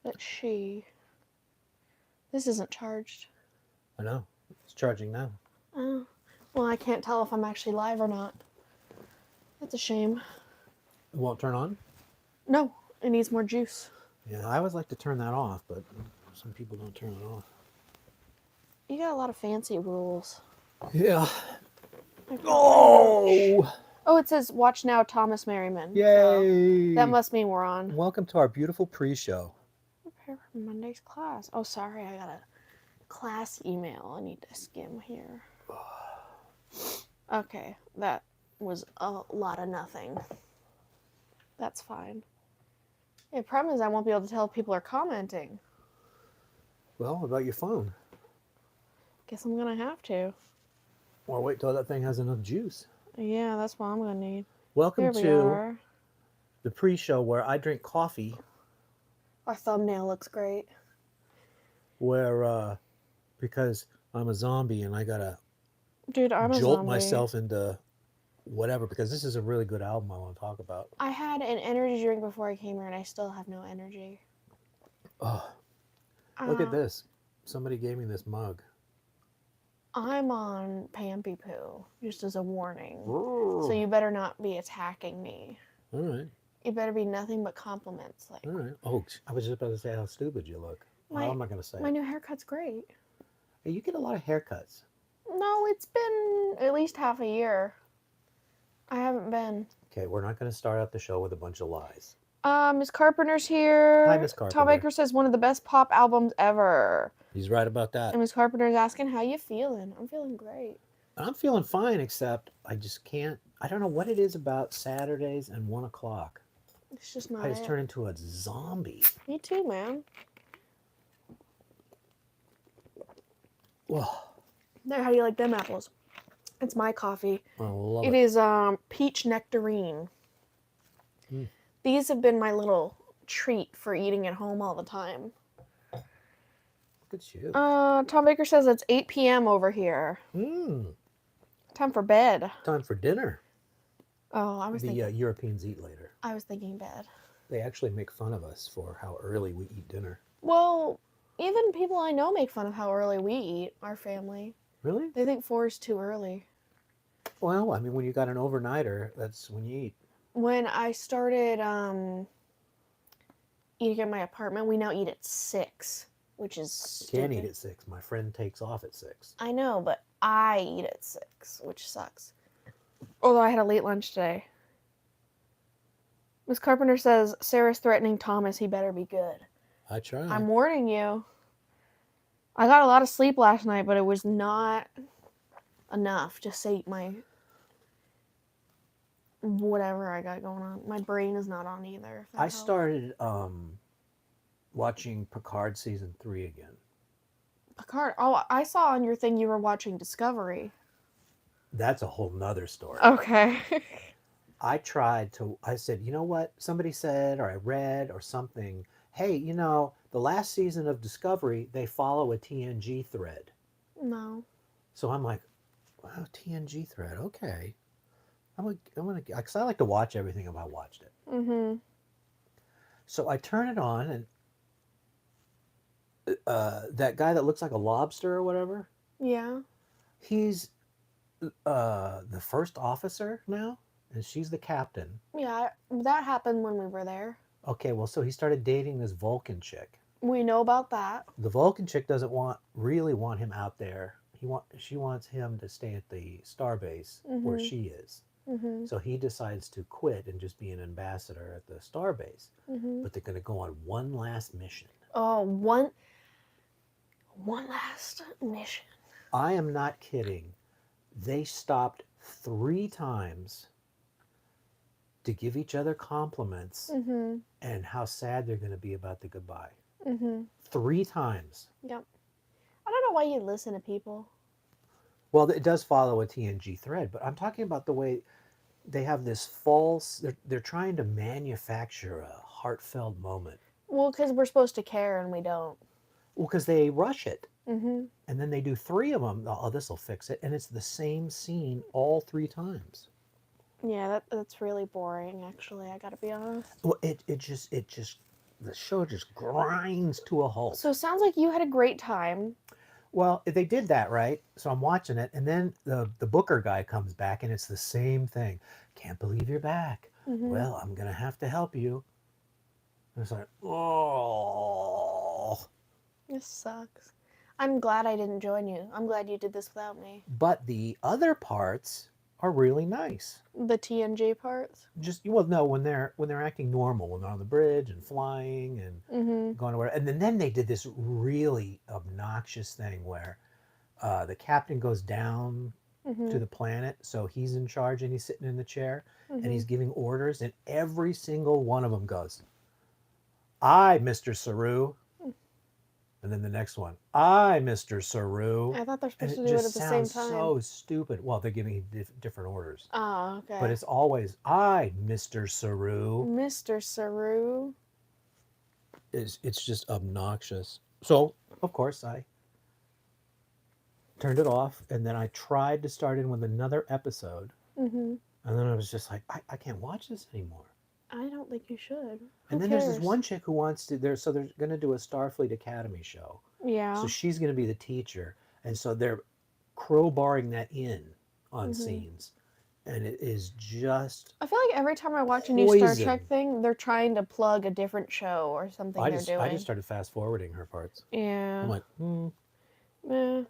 But this isn't charged. I know. It's charging now. Oh. Well, I can't tell if I'm actually live or not. That's a shame. It won't turn on? No, it needs more juice. Yeah, I always like to turn that off, but some people don't turn it off. You got a lot of fancy rules. Yeah. Oh! Oh, it says watch now, Thomas Merriman. Yay! So that must mean we're on. Welcome to our beautiful pre-show. Prepare for Monday's class. Oh, sorry, I got a class email I need to skim here. Okay, that was a lot of nothing. That's fine. The problem is I won't be able to tell if people are commenting. Well, what about your phone? Guess I'm gonna have to. Or wait till that thing has enough juice. Yeah, that's what I'm gonna need. Welcome to the pre-show where I drink coffee. Our thumbnail looks great. Where, because I'm a zombie and I gotta I'm jolt myself into whatever, because this is a really good album I want to talk about. I had an energy drink before I came here and I still have no energy. Oh, look at this. Somebody gave me this mug. I'm on Pampy Poo, just as a warning. Ooh. So you better not be attacking me. All right. It better be nothing but compliments. All right. Oh, I was just about to say how stupid you look. How am I going to say my new haircut's great. Hey, you get a lot of haircuts. No, it's been at least half a year. I haven't been. Okay, we're not going to start out the show with a bunch of lies. Miss Carpenter's here. Hi, Miss Carpenter. Tom Baker says one of the best pop albums ever. He's right about that. And Miss Carpenter's asking, how you feeling? I'm feeling great. I'm feeling fine, except I just can't. I don't know what it is about Saturdays and 1 o'clock. It's just not. I just turn into a zombie. Me too, man. Whoa. There, how do you like them apples? It's my coffee. Oh, it is peach nectarine. These have been my little treat for eating at home all the time. Look at you. Tom Baker says it's 8 p.m. over here. Time for bed. Time for dinner. Oh, I was thinking. The Europeans eat later. I was thinking bed. They actually make fun of us for how early we eat dinner. Well, even people I know make fun of how early we eat, our family. Really? They think 4 is too early. Well, I mean, when you got an overnighter, that's when you eat. When I started eating at my apartment, we now eat at 6, which is stupid. Can't eat at 6. My friend takes off at 6. I know, but I eat at 6, which sucks. Although I had a late lunch today. Miss Carpenter says, Sarah's threatening Thomas, he better be good. I try. I'm warning you. I got a lot of sleep last night, but it was not enough to sate my whatever I got going on. My brain is not on either. I started watching Picard season 3 again. Picard? Oh, I saw on your thing you were watching Discovery. That's a whole nother story. Okay. I said, you know what? Somebody said, or I read, or something, hey, you know, the last season of Discovery, they follow a TNG thread. No. So I'm like, wow, TNG thread, okay. Because I like to watch everything if I watched it. Mm-hmm. So I turn it on, and that guy that looks like a lobster or whatever. Yeah. He's the first officer now, and she's the captain. Yeah, that happened when we were there. Okay, well, so he started dating this Vulcan chick. We know about that. The Vulcan chick doesn't really want him out there. She wants him to stay at the starbase where she is. Mm-hmm. So he decides to quit and just be an ambassador at the starbase. Mm-hmm. But they're going to go on one last mission. Oh, one last mission. I am not kidding. They stopped 3 times to give each other compliments and how sad they're going to be about the goodbye. 3 times. Yep. I don't know why you listen to people. Well, it does follow a TNG thread, but I'm talking about the way they have this false, they're trying to manufacture a heartfelt moment. Well, because we're supposed to care and we don't. Well, because they rush it. Mm-hmm. And then they do 3 of them. Oh, this will fix it. And it's the same scene all 3 times. Yeah, that's really boring, actually. I gotta be honest. Well, it just the show just grinds to a halt. So it sounds like you had a great time. Well, they did that, right? So I'm watching it, and then the Booker guy comes back, and it's the same thing. Can't believe you're back. Mm-hmm. Well, I'm gonna have to help you. And it's like, oh. This sucks. I'm glad I didn't join you. I'm glad you did this without me. But the other parts are really nice. The TNG parts. Just well, no, when they're acting normal, when they're on the bridge and flying and Mm-hmm. going to where, and then they did this really obnoxious thing where the captain goes down Mm-hmm. to the planet, so he's in charge and he's sitting in the chair Mm-hmm. and he's giving orders, and every single one of them goes, "I, Mr. Saru," and then the next one, "I, Mr. Saru." I thought they're And supposed to it do it just at the same sounds time. so stupid. Well, they're giving different orders, Oh, okay. but it's always, "I, Mr. Saru." Mr. Saru. It's just obnoxious. So of course I turned it off, and then I tried to start in with another episode, Mm-hmm. and then I was just like, I can't watch this anymore. I don't think you should. And Who then there's this cares? one chick who wants to. So they're going to do a Starfleet Academy show. Yeah. So she's going to be the teacher, and so they're crowbarring that in on Mhm. scenes, and it is just. I feel like every time I watch a new Star Poison. Trek thing, they're trying to plug a different show or something I they're just doing. started fast forwarding her parts. Yeah. I'm like, Eh.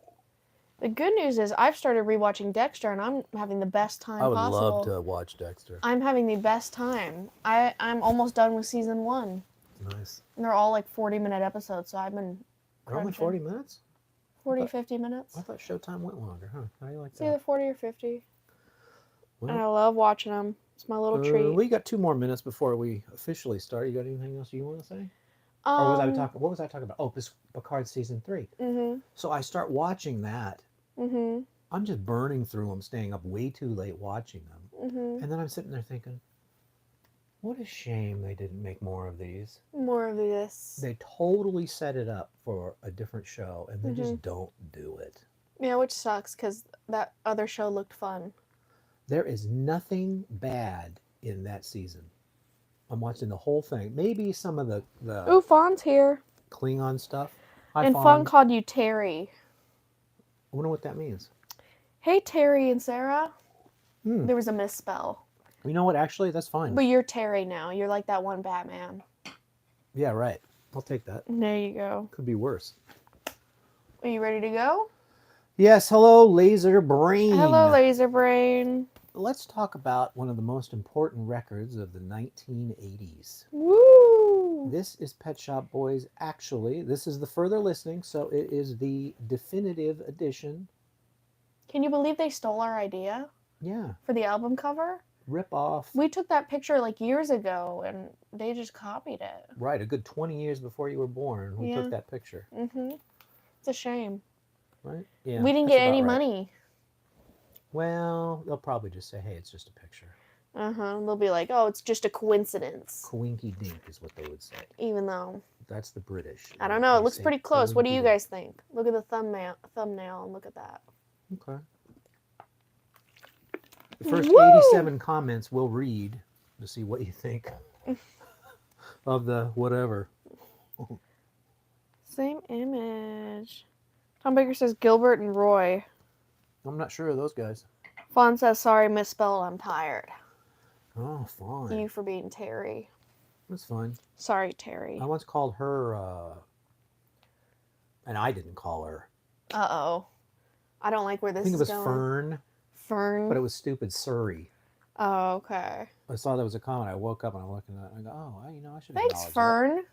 The good news is I've started rewatching Dexter and I'm having the best time I would possible. love to watch Dexter. I'm having the best time. I'm almost done with season 1. Nice. And they're all like 40-minute episodes, so I've been They're only crunching. 40 minutes? 40, thought- 50 minutes. I thought Showtime went longer, huh? How do you like It's either that? 40 or 50. Well, And I love watching them. It's my little treat. we got 2 more minutes before we officially start. You got anything else you want to say? Or was I talking? What was I talking about? Oh, this Picard season 3. Mhm. So I start watching that. Mhm. I'm just burning through them, staying up way too late watching them, Mhm. and then I'm sitting there thinking, what a shame they didn't make more of these. More of this. They totally set it up for a different show, and they Mm-hmm. just don't do it. Yeah, which sucks because that other show looked fun. There is nothing bad in that season. I'm watching the whole thing. Maybe some of the Ooh, Fawn's here. Klingon stuff. Hi, And Fawn. Fawn called you Terry. I wonder what that means. Hey, Terry and Sarah. Hmm. There was a misspell. You know what? Actually, that's fine. But you're Terry now. You're like that one Batman. Yeah, right. I'll take that. There you go. Could be worse. Are you ready to go? Yes. Hello, Laser Brain. Hello, Laser Brain. Let's talk about one of the most important records of the 1980s. Woo! This is Pet Shop Boys. Actually, this is the further listening, so it is the definitive edition. Can you believe they stole our idea Yeah, for the album cover? rip off. We took that picture like years ago and they just copied it. Right, a good 20 years before you were born, we Yeah. took that picture. Mm-hmm. It's a shame. Right? Yeah. We didn't that's get any about right. money. Well, they'll probably just say, hey, it's just a picture. Uh-huh. They'll be like, oh, it's just a coincidence. Coinky dink is what they would say. Even though, That's the British. I don't know, it They looks say pretty close. What do you coinky guys think? Look at the thumbnail and look at that. dink. Okay. The first Woo! 87 comments we'll read to see what you think of the whatever. Same image. Tom Baker says Gilbert and Roy. I'm not sure of those guys. Fawn says, sorry, misspelled, I'm tired. Oh, fine. You for being Terry. That's fine. Sorry, Terry. I once called her, and I didn't call her. Uh-oh. I don't like where this I think it is was going. Fern, Fern. but it was stupid Surrey. Oh, okay. I saw there was a comment. I woke up and I'm looking at it. And I go, oh, I should Thanks, acknowledge that. Fern.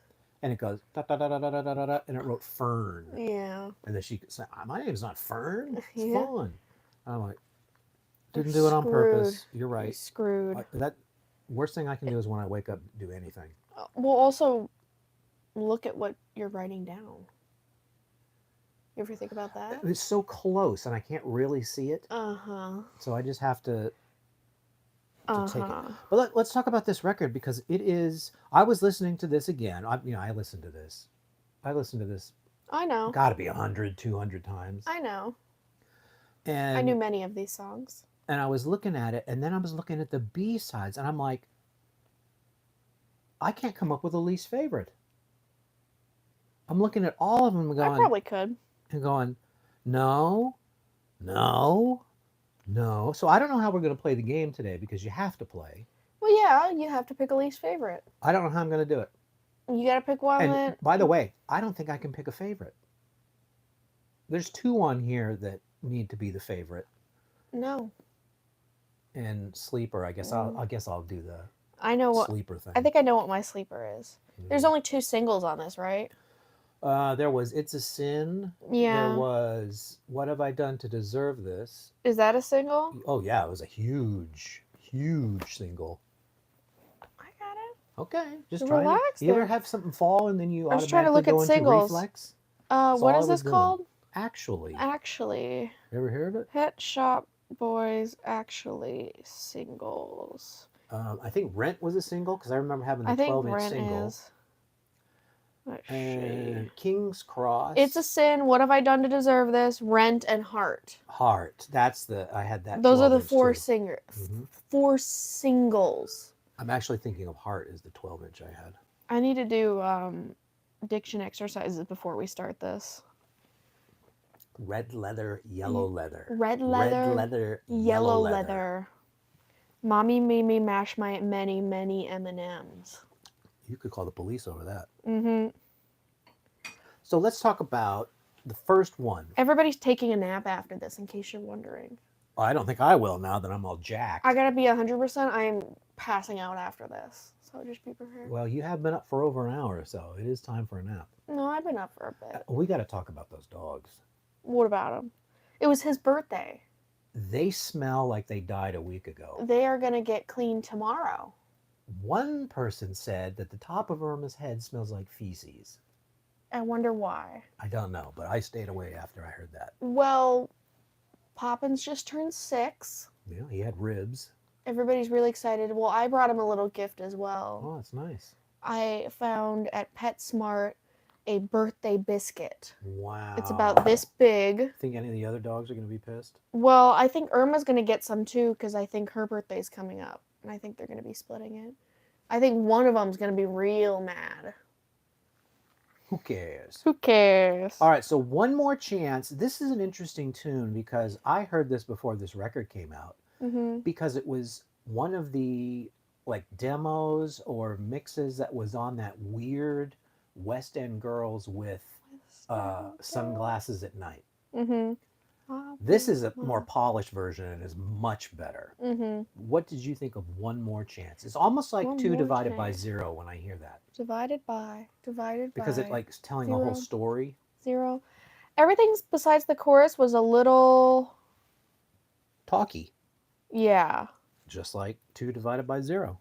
And it goes, da, da, da, da, da, da, da, da, da, and it wrote Fern. Yeah. And then she said, my name's not Fern. It's Yeah. Fawn. I'm like, You're didn't do it on purpose. screwed. You're You're right. screwed. That worst thing I can do is when I wake up, do anything. Well, also, look at what you're writing down. You ever think about that? It's so close and I can't really see it. Uh-huh. So I just have to take it. Uh-huh. But let's talk about this record because it is. I was listening to this again. I listened to this. I listened to this. I know. Got to be 100, 200 times. I know. And I knew many of these songs. and I was looking at it, and then I was looking at the B sides, and I'm like, I can't come up with a least favorite. I'm looking at all of them and I going, probably could. no, no, no. So I don't know how we're going to play the game today because you have to play. Well, yeah, you have to pick a least favorite. I don't know how I'm going to do it. You gotta pick one And that. by the way, I don't think I can pick a favorite. There's two on here that need to be the favorite. No. And sleeper, I guess I'll do the I know what. sleeper thing. I think I know what my sleeper is. There's only 2 singles on this, right? There was It's a Sin. Yeah. There was What Have I Done to Deserve This? Is that a single? Oh, yeah, it was a huge, huge single. I got it. Okay, just Relax You ever there. have something fall and then you I'm just trying to automatically look go at into singles. reflex? What all is I was this doing. called? Actually. Actually. You ever heard of it? Pet Shop Boys Actually singles. I think Rent was a single because I remember having the I think 12-inch Rent single. is. Let's And see. King's Cross. It's a Sin. What Have I Done to Deserve This? Rent and Heart. Heart. I had that. Those are the 12-inch 4 too. singers. Mhm. 4 singles. I'm actually thinking of Heart is the 12-inch I had. I need to do diction exercises before we start this. Red leather, yellow leather. Red leather, yellow leather. Mommy made me mash my many, many M&Ms. You could call the police over that. Mm-hmm. So let's talk about the first one. Everybody's taking a nap after this, in case you're wondering. I don't think I will now that I'm all jacked. I gotta be 100%. I am passing out after this. So just be prepared. Well, you have been up for over an hour, so it is time for a nap. No, I've been up for a bit. We got to talk about those dogs. What about him? It was his birthday. They smell like they died a week ago. They are gonna get cleaned tomorrow. One person said that the top of Irma's head smells like feces. I wonder why. I don't know, but I stayed away after I heard that. Well, Poppins just turned 6. Yeah, he had ribs. Everybody's really excited. Well, I brought him a little gift as well. Oh, that's nice. I found at PetSmart a birthday biscuit. Wow. It's about this big. Think any of the other dogs are going to be pissed? Well, I think Irma's going to get some too because I think her birthday's coming up. And I think they're going to be splitting it. I think one of them's going to be real mad. Who cares? Who cares? All right, so One More Chance. This is an interesting tune because I heard this before this record came out. Mm-hmm. Because it was one of the demos or mixes that was on that weird West End Girls with Sunglasses at Night. Mm-hmm. This is a more polished version and is much better. Mm-hmm. What did you think of One More Chance? It's almost like One 2 More divided by Chance. 0 when I hear that. Divided by. Because it like telling a whole story. 0. Everything besides the chorus was a little Talky. Yeah. Just like 2 divided by 0.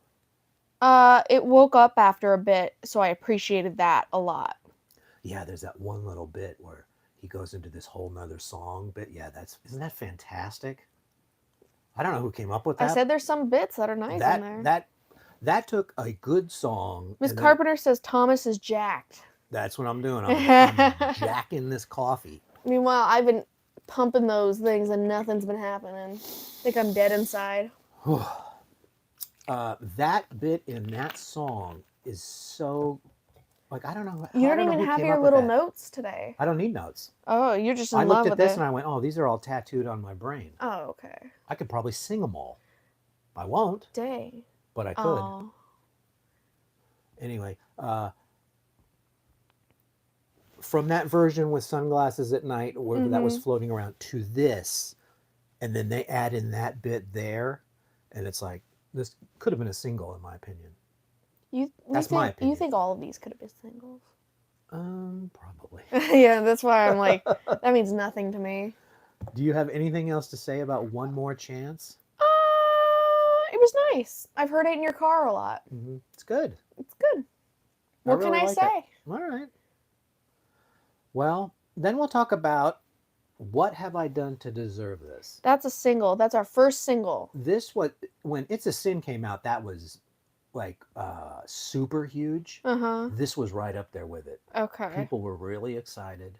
It woke up after a bit, so I appreciated that a lot. Yeah, there's that one little bit where he goes into this whole nother song bit. Yeah, isn't that fantastic? I don't know who came up with that. I said there's some bits that are nice in there. That took a good song. Miss Carpenter says Thomas is jacked. That's what I'm doing. I'm jacking this coffee. Meanwhile, I've been pumping those things and nothing's been happening. I think I'm dead inside. That bit in that song is so I don't know. You don't even have your little notes today. I don't need notes. Oh, you're just in love with it. I looked at this and I went, oh, these are all tattooed on my brain. Oh, okay. I could probably sing them all. I won't. Dang. But I could. Oh. Anyway, from that version with Sunglasses at Night, or whatever that was floating around, to this, and then they add in that bit there, and it's like, this could have been a single, in my opinion. That's my opinion. You think all of these could have been singles? Probably. Yeah, that's why I'm like, that means nothing to me. Do you have anything else to say about One More Chance? It was nice. I've heard it in your car a lot. Mm-hmm. It's good. It's good. What can I say? All right. Well, then we'll talk about What Have I Done to Deserve This? That's a single. That's our first single. When It's a Sin came out, that was super huge. This was right up there with it. Okay. People were really excited.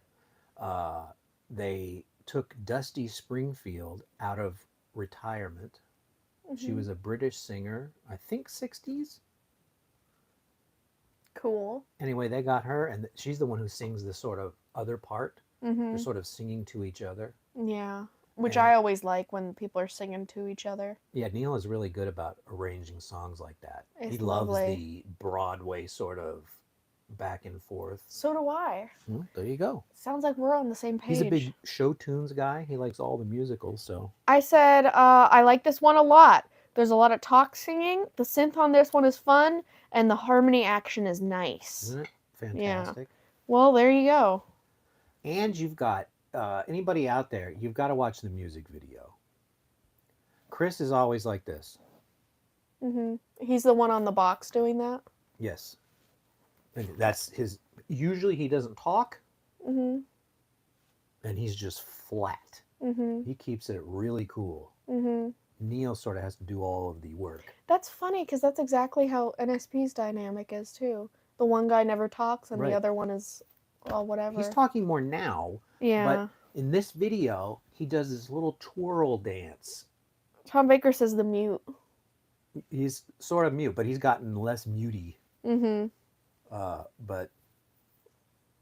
They took Dusty Springfield out of retirement. She was a British singer, I think 60s. Cool. Anyway, they got her, and she's the one who sings the sort of other part. They're sort of singing to each other. Yeah. Which And- I always like when people are singing to each other. Yeah, Neil is really good about arranging songs like that. He It's loves lovely. the Broadway sort of back and forth. So do I. Well, there you go. Sounds like we're on the same page. He's a big show tunes guy. He likes all the musicals, so. I said, I like this one a lot. There's a lot of talk singing. The synth on this one is fun, and the harmony action is nice. Isn't it fantastic? Well, there you go. And you've got anybody out there, you've got to watch the music video. Chris is always like this. He's the one on the box doing that. Yes. And that's his. Usually he doesn't talk, and he's just flat. He keeps it really cool. Neil sort of has to do all of the work. That's funny because that's exactly how NSP's dynamic is too. The one guy never talks, and Right. the other one is, well, whatever. He's talking more now, Yeah. but in this video, he does this little twirl dance. Tom Baker says the mute. He's sort of mute, but he's gotten less mutey. But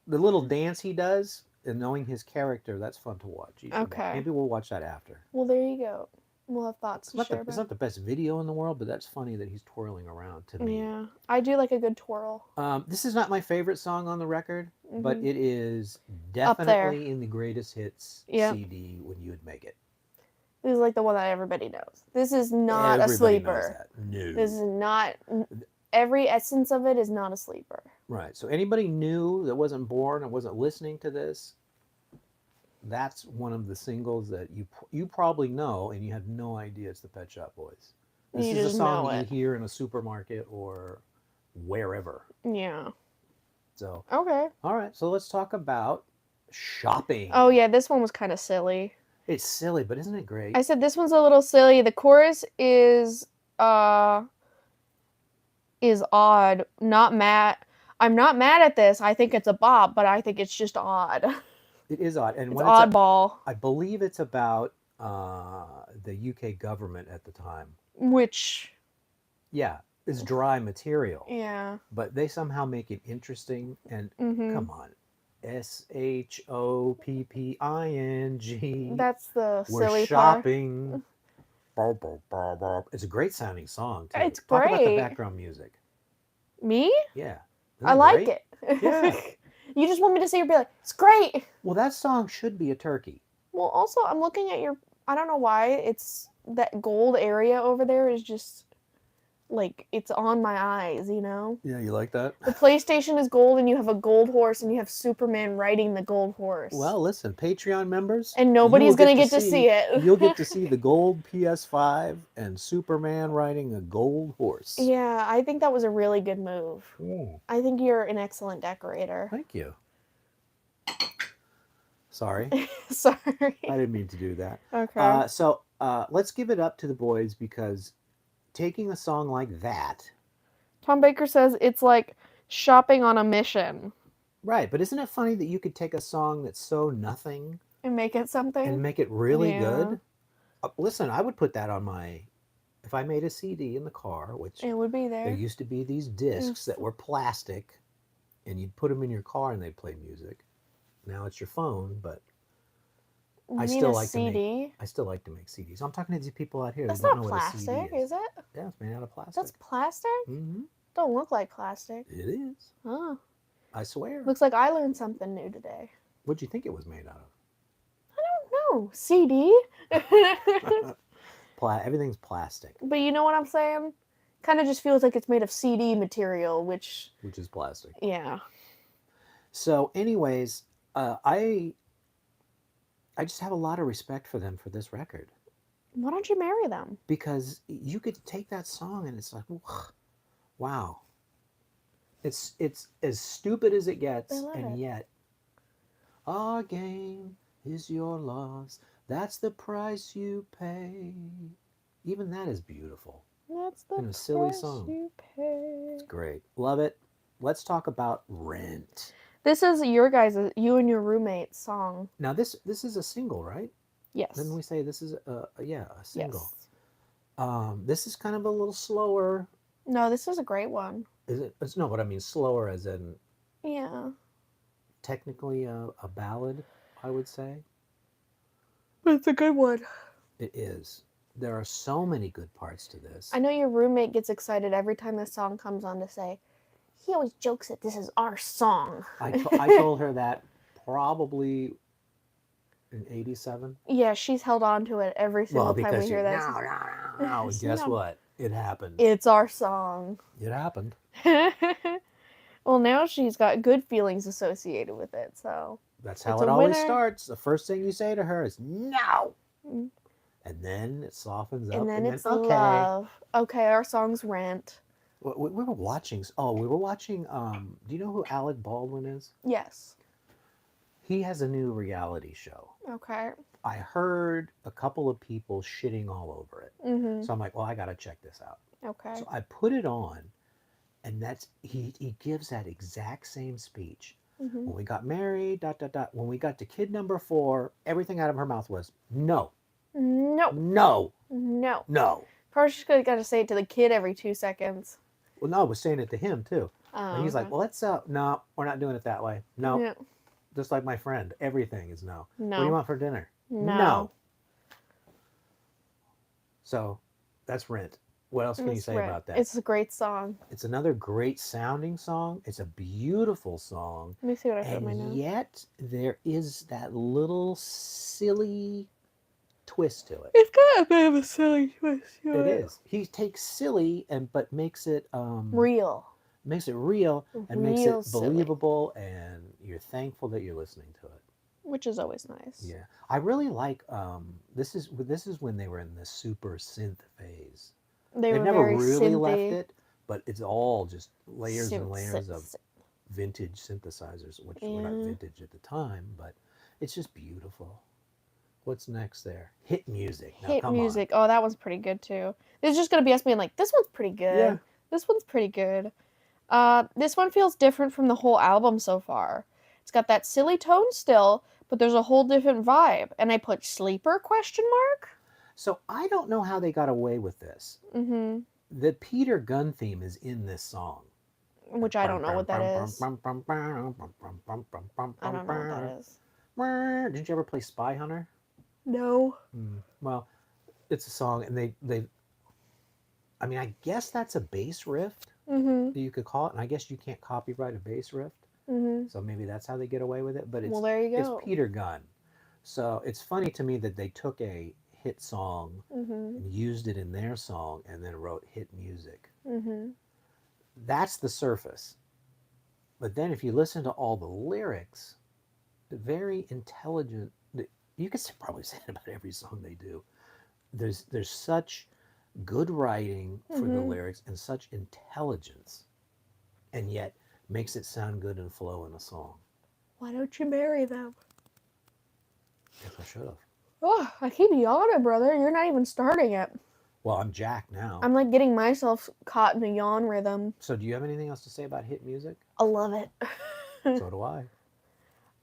the little dance he does, and knowing his character, that's fun to watch. You should Okay. Maybe we'll watch that after. Well, there you go. We'll have thoughts to share It's about. not the best video in the world, but that's funny that he's twirling around to me. Yeah, I do like a good twirl. This is not my favorite song on the record, but it is Up there. definitely in the greatest hits Yep. CD when you would make it. This is like the one that everybody knows. This is not Everybody a sleeper. knows that. No. This is not. Every essence of it is not a sleeper. Right. So anybody new that wasn't born and wasn't listening to this, that's one of the singles that you probably know, and you have no idea it's the Pet Shop Boys. This You is a just song know you it. hear in a supermarket or wherever. Yeah. So, Okay. all right. So let's talk about shopping. Oh yeah, this one was kind of silly. It's silly, but isn't it great? I said this one's a little silly. The chorus is odd. Not mad. I'm not mad at this. I think it's a bop, but I think it's just odd. It is odd, and It's when oddball. I believe it's about the UK government at the time. Which, Yeah, it's dry material, yeah. but they somehow make it interesting. And Mm-hmm. come on, SHOPPING. That's the We're silly part. shopping. Burr, burr, burr, burr. It's a great sounding song too. It's Talk about the great. background music. Me? Yeah, Isn't I it like great? it. Yeah. You just want me to say, be like, it's great. Well, that song should be a turkey. Well, also, I'm looking at your. I don't know why it's that gold area over there is just like it's on my eyes. You know, Yeah, you like that? the PlayStation is gold, and you have a gold horse, and you have Superman riding the gold horse. Well, listen, Patreon members, and you nobody's will gonna get to see it. You'll get to see the gold PS5 and Superman riding a gold horse. Yeah, I think that was a really good move. Mm, I think you're an excellent decorator. thank you. Sorry, Sorry. I didn't mean to do that. Okay. So let's give it up to the boys because taking a song like that, Tom Baker says it's like shopping on a mission right? But isn't it funny that you could take a song that's so nothing and make it something. and make it really Yeah. good? Listen, I would put that on my. If I made a CD in the car, which It would be there there. used to be these discs that were plastic, and you'd put them in your car and they'd play music. Now it's your phone, but You I mean still a like to make- CD? I still like to make CDs. I'm talking to these people out here That's that don't not know what a CD plastic, is it? Yeah, it's made out of plastic. That's plastic? Mm-hmm. Don't look like plastic. It is. Oh, I swear. looks like I learned something new today. What'd you think it was made out No, CD. of? Everything's plastic, But you know what I'm saying? Kind of just feels like it's made of CD material, which, which is plastic. yeah. So, anyways, I just have a lot of respect for them for this record Why don't you marry them? because you could take that song and it's like, wow. It's as stupid as it gets, I love and it. yet our game is your loss. That's the price you pay. Even that is beautiful. That's the And a silly price song. you pay. Great. Love it. Let's talk about Rent. This is your guys' you and your roommate's song. Now this is a single, right? Yes. Didn't we say this is a single? Yes. This is kind of a little slower. No, this is a great one. Is it? It's no, but I mean slower as in Yeah. technically a ballad, I would say. It's a good one. It is. There are so many good parts to this. I know your roommate gets excited every time this song comes on to say, he always jokes that this is our song. I told her that probably in '87. Yeah, she's held on to it every Well, single time we because she hear no, that. no, no, no. Guess No. what? It happened. It's our song. It happened. Well, now she's got good feelings associated with it, so That's how it's it a always winner. starts. The first thing you say to her is no, Mm. and then it softens up, And then it's okay. love. Okay, our song's Rent. We were watching. Oh, we were watching. Do you know who Alec Baldwin is? Yes. He has a new reality show. Okay. I heard a couple of people shitting all over it. Mhm. So I'm like, well, I got to check this out. Okay. So I put it on, and that's he gives that exact same speech. Mhm. When we got married, dot dot dot. When we got to kid number 4, everything out of her mouth was no, No. no, No. no. Probably just got to say it to the kid every 2 seconds. Well, no, I was saying it to him too. Oh, And he's like, okay. well, let's no, we're not doing it that way. No, Yeah. just like my friend, everything is no. No. What do you want for dinner? No. So that's Rent. What else can you It's say Rent. about that? It's a great song. It's another great sounding song. It's a beautiful song. Let me see what I have in my And notes. yet there is that little silly twist to it. It's got a bit of a silly twist. It is. He takes silly but makes it real. Makes it real and makes Real it silly. believable, and you're thankful that you're listening to it. Which is always nice. Yeah, I really like. This is when they were in the super synth phase. They They've were never very really left synthy. it, but it's all just layers and Synth- layers of synth- vintage synthesizers, which were not Yeah. vintage at the time, but it's just beautiful. What's next there? Hit music. Now, Hit come music. Oh, that one's pretty good too. It's just gonna be us being like, this one's pretty good. Yeah. This one's pretty good. This one feels different from the whole album so far. It's got that silly tone still, but there's a whole different vibe. And I put sleeper question mark. So I don't know how they got away with this. Mm-hmm. The Peter Gunn theme is in this song. Which I don't know what that is. I I don't know what that is. Did you ever play Spy Hunter? No. Well, it's a song, and they. I mean, I guess that's a bass riff Mm-hmm. that you could call it, and I guess you can't copyright a bass riff, Mm-hmm. so maybe that's how they get away with it. But it's Well, there you go. it's Peter Gunn, so it's funny to me that they took a hit song Mm-hmm. and used it in their song, and then wrote hit music. Mm-hmm. That's the surface. But then if you listen to all the lyrics, very intelligent. You could probably say it about every song they do. There's such good writing for the Mhm. lyrics and such intelligence, and yet makes it sound good and flow in a song. Why don't you marry them? Guess I should have. Oh, I keep yawning, brother. You're not even starting it. Well, I'm Jack now. I'm like getting myself caught in a yawn rhythm. So do you have anything else to say about hit music? I love it. So do I.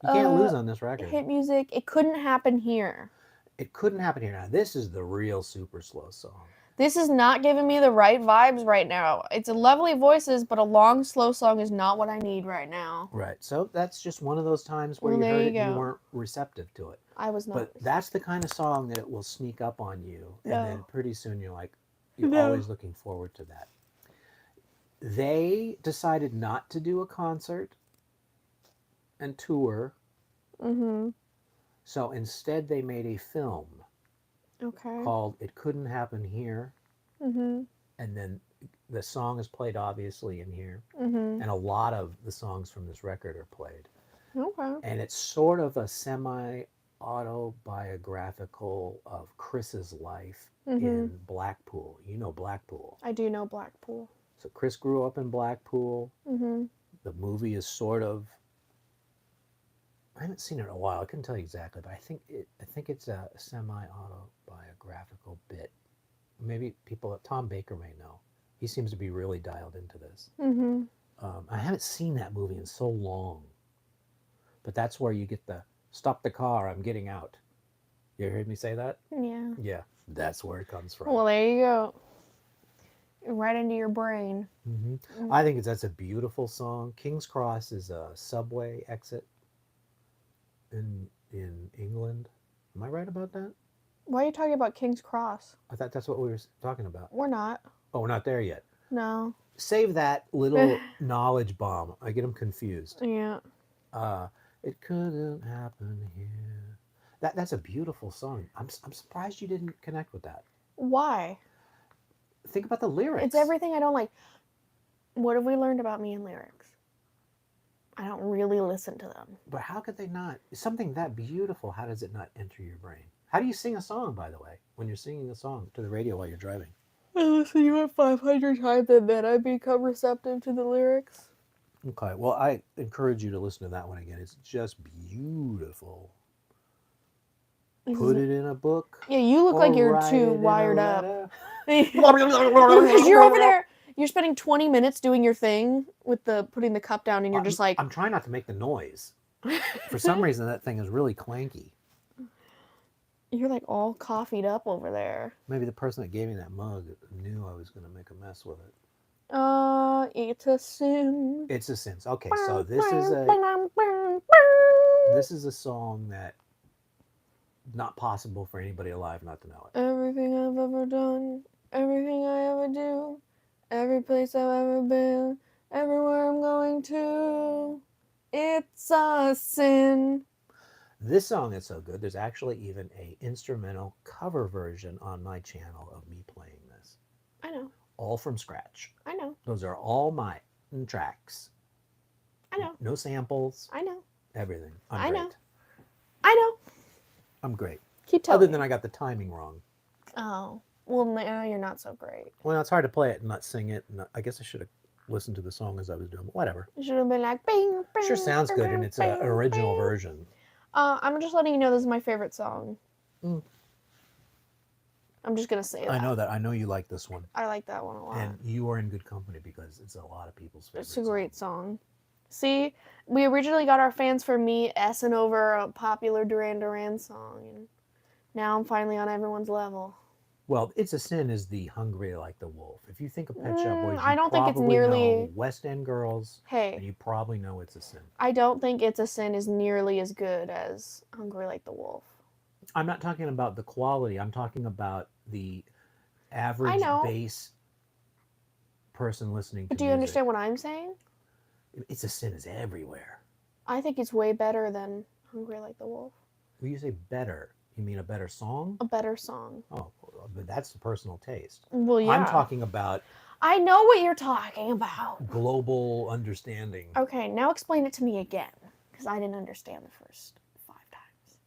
You can't lose on this record. Hit music. It couldn't happen here. It couldn't happen here. Now, this is the real super slow song. This is not giving me the right vibes right now. It's a lovely voices, but a long, slow song is not what I need right now. Right. So that's just one of those times where Well, you there heard you it and you go. weren't receptive to it. I was not. But that's the kind of song that it will sneak up on you, and No. then pretty soon you're No. always looking forward to that. They decided not to do a concert and tour, Mm-hmm. so instead they made a film Okay. called "It Couldn't Happen Here," Mm-hmm. and then the song is played obviously in here, Mm-hmm. and a lot of the songs from this record are played. Okay. And it's sort of a semi-autobiographical of Chris's life Mm-hmm. in Blackpool. You know Blackpool. I do know Blackpool. So Chris grew up in Blackpool. Mm-hmm. The movie is sort of, I haven't seen it in a while. I couldn't tell you exactly, but I think it's a semi-autobiographical bit. Maybe Tom Baker may know. He seems to be really dialed into this. Mm-hmm. I haven't seen that movie in so long. But that's where you get the "stop the car, I'm getting out." You heard me say that? Yeah. Yeah, that's where it comes from. Well, there you go. right into your brain. Hmm. Mm. I think that's a beautiful song. King's Cross is a subway exit in England. Am I right about that? Why are you talking about King's Cross? I thought that's what we were talking about. We're not. Oh, we're not there yet. No. Save that little knowledge bomb. I get them confused. Yeah. Uh, it couldn't happen here. That's a beautiful song. I'm surprised you didn't connect with that. Why? Think about the lyrics. It's everything I don't like. What have we learned about me in lyrics? I don't really listen to them. But how could they not? Something that beautiful, how does it not enter your brain? How do you sing a song, by the way, when you're singing a song to the radio while you're driving? I listen to it 500 times and then I become receptive to the lyrics. Okay, well, I encourage you to listen to that one again. It's just beautiful. Put it in a book. Yeah, you look or like you're write it too in a wired up. letter. Because you're over there, you're spending 20 minutes doing your thing with the putting the cup down and you're just like, I'm trying not to make the noise. For some reason, that thing is really clanky. you're like all coffeeed up over there. Maybe the person that gave me that mug knew I was going to make a mess with it. It's a sin. It's a sense. Okay, so this is a song that not possible for anybody alive not to know it. Everything I've ever done, everything I ever do, every place I've ever been, everywhere I'm going to, it's a sin. This song is so good. There's actually even a instrumental cover version on my channel of me playing this. I know. All from scratch. I know. Those are all my tracks. I know. No samples. I know. Everything. I know. Great. I know. I'm great. Keep telling Other me. than I got the timing wrong. Oh. Well, now you're not so great. Well, it's hard to play it and not sing it. And I guess I should have listened to the song as I was doing, but whatever. You should have been like, bing, bing. Sure sounds good, and it's an bing, original bing. version. I'm just letting you know this is my favorite song. Mm. I'm just going to say that. I know that. I know you like this one. I like that one a lot. And you are in good company because it's a lot of people's favorite It's a great song. See, we originally got our fans for me S-ing over a popular Duran Duran song, and now I'm finally on everyone's level. Well, It's a Sin is the Hungry Like the Wolf. If you think of Pet Shop Boys, you I don't think it's probably nearly- know West End Girls, and Hey, you probably know It's a Sin. I don't think It's a Sin is nearly as good as Hungry Like the Wolf. I'm not talking about the quality. I'm talking about the average base person listening to But do you music. understand what I'm saying? It's a Sin is everywhere. I think it's way better than Hungry Like the Wolf. When you say better, you mean a better song? A better song. Oh, but that's the personal taste. Well, yeah. I'm talking about I know what you're talking about. global understanding. Okay, now explain it to me again, because I didn't understand the first 5 times.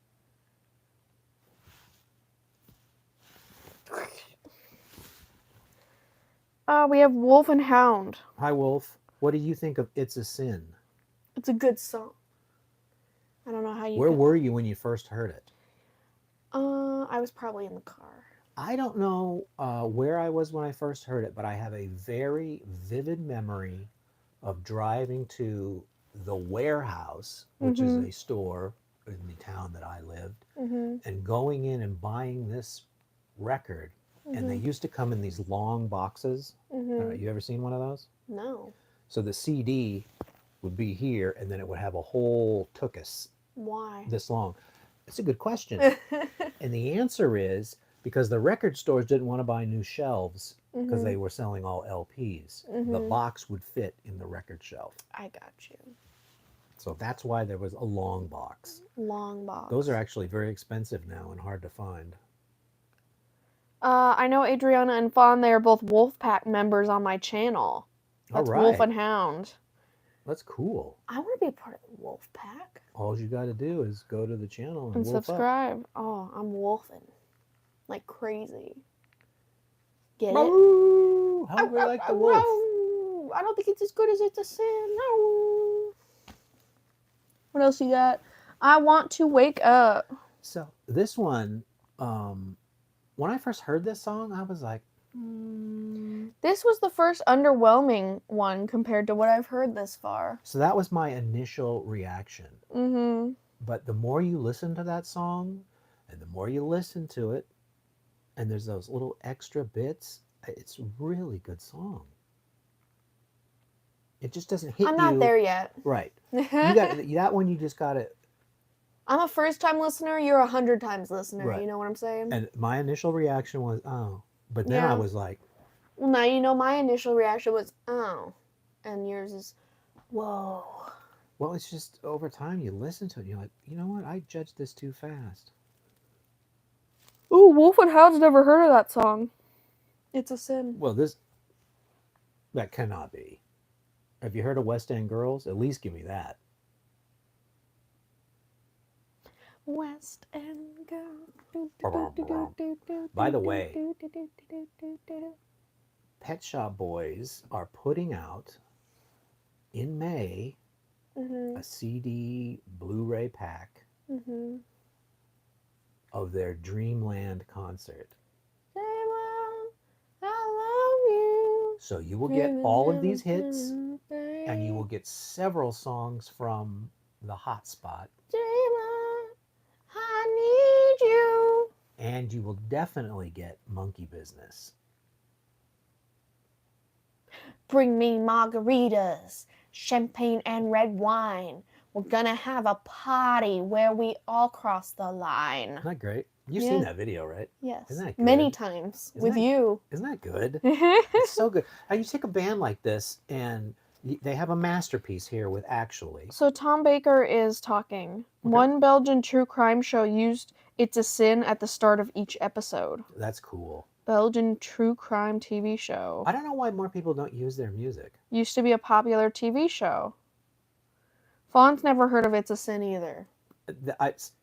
We have Wolf and Hound. Hi, Wolf. What do you think of It's a Sin? It's a good song. I don't know how you. Where were you when you first heard it? I was probably in the car. I don't know where I was when I first heard it, but I have a very vivid memory of driving to the Warehouse, which is a store in the town that I lived, and going in and buying this record. And they used to come in these long boxes. You ever seen one of those? No. So the CD would be here, and then it would have a whole tuchus Why? this long. That's a good question. And the answer is because the record stores didn't want to buy new shelves because they were selling all LPs. The box would fit in the record shelf. I got you. So that's why there was a long box. Long box. Those are actually very expensive now and hard to find. I know Adriana and Fawn, they are both Wolfpack members on my channel. That's all right. Wolf and Hound. That's cool. I want to be a part of the Wolfpack. All you got to do is go to the channel And wolf up. subscribe. Oh, I'm wolfing. Like crazy. Get it? Boo! Hungry like the wolf. I don't think it's as good as It's a Sin. No. What else you got? I Want to Wake Up. So this one, when I first heard this song, I was like, This was the first underwhelming one compared to what I've heard this far. So that was my initial reaction. But the more you listen to that song, and the more you listen to it, and there's those little extra bits, It's a really good song. It just doesn't hit I'm not you there yet. right. You got that one. You just got it I'm a first-time listener. You're 100 times listener. right. You know what I'm saying? And my initial reaction was, oh, but then I Yeah. was like, Well, now you know my initial reaction was, oh, and yours is, whoa. well, it's just over time you listen to it, and you're like, you know what? I judged this too fast. Ooh, Wolf and Hound's never heard of that song. It's a sin. Well, that cannot be. Have you heard of West End Girls? At least give me that. West End Girl. By the way, Pet Shop Boys are putting out in May a CD Blu-ray pack of their Dreamland concert. I love you. So you will get all of these hits, and you will get several songs from the hotspot, I need you. and you will definitely get Monkey Business. Bring me margaritas, champagne, and red wine. We're gonna have a party where we all cross the line. Isn't that great? You've Yeah. seen that video, right? Yes. Isn't that good? Many times Isn't with that- you. Isn't that good? It's so good. How you take a band like this and they have a masterpiece here with Actually. So Tom Baker is talking. Okay. One Belgian true crime show used It's a Sin at the start of each episode. That's cool. Belgian true crime TV show. I don't know why more people don't use their music. Used to be a popular TV show. Fawn's never heard of It's a Sin either.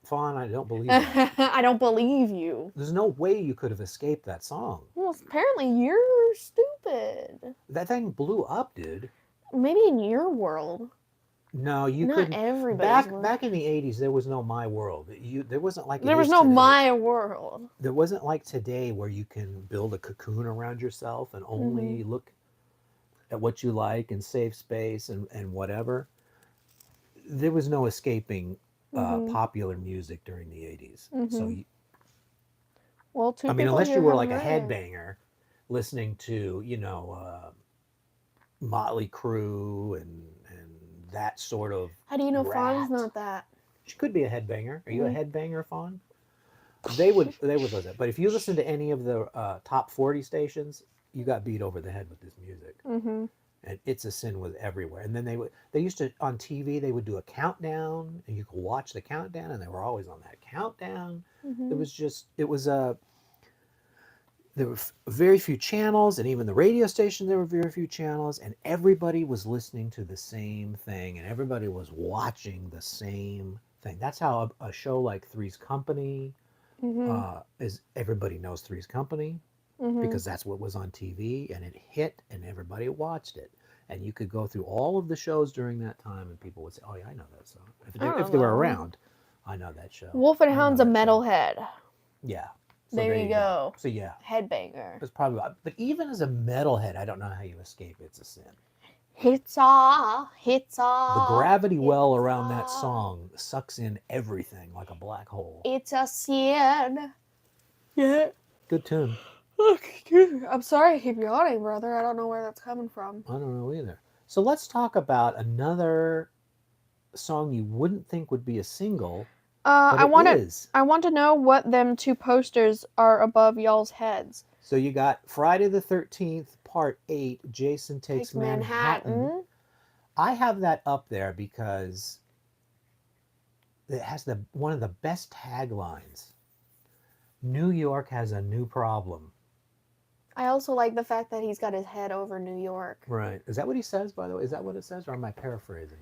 Fawn, I don't believe that. I don't believe you. There's no way you could have escaped that song. Well, apparently you're stupid. That thing blew up, dude. Maybe in your world. No, you Not couldn't. everybody's world. Back in the 80s, there was no My World. There wasn't like There it was is no today. My World. There wasn't like today where you can build a cocoon around yourself and only look at what you like and save space and whatever. There was no escaping popular music during the 80s. So, Well, I mean, unless you here were like a haven't heard it. headbanger listening to, Motley Crue and that sort of. How do you know rat. Fawn's not that? She could be a headbanger. Are you a headbanger, Fawn? They would listen. But if you listen to any of the top 40 stations, you got beat over the head with this music. And It's a Sin was everywhere. And then they used to, on TV, they would do a countdown, and you could watch the countdown, and they were always on that countdown. There were very few channels, and even the radio station, there were very few channels, and everybody was listening to the same thing, and everybody was watching the same thing. That's how a show like Three's Company is. Everybody knows Three's Company because that's what was on TV, and it hit, and everybody watched it. And you could go through all of the shows during that time, and people would say, "Oh yeah, I know that song." If they were around, I know that show. Wolf and I know Hound's a that show. metalhead. Yeah. So There you go. So yeah. Headbanger. It's probably, but even as a metalhead, I don't know how you escape It's a Sin. Hits off, hits off. The gravity well around that song sucks in everything like a black hole. It's a sin. Yeah. Good tune. I'm sorry I keep yawning, brother. I don't know where that's coming from. I don't know either. So let's talk about another song you wouldn't think would be a single, but I want to. is. I want to know what them two posters are above y'all's heads. So you got Friday the 13th, Part 8, Jason Takes Manhattan. I have that up there because it has one of the best taglines. New York has a new problem. I also like the fact that he's got his head over New York. Right. Is that what he says, by the way? Is that what it says, or am I paraphrasing?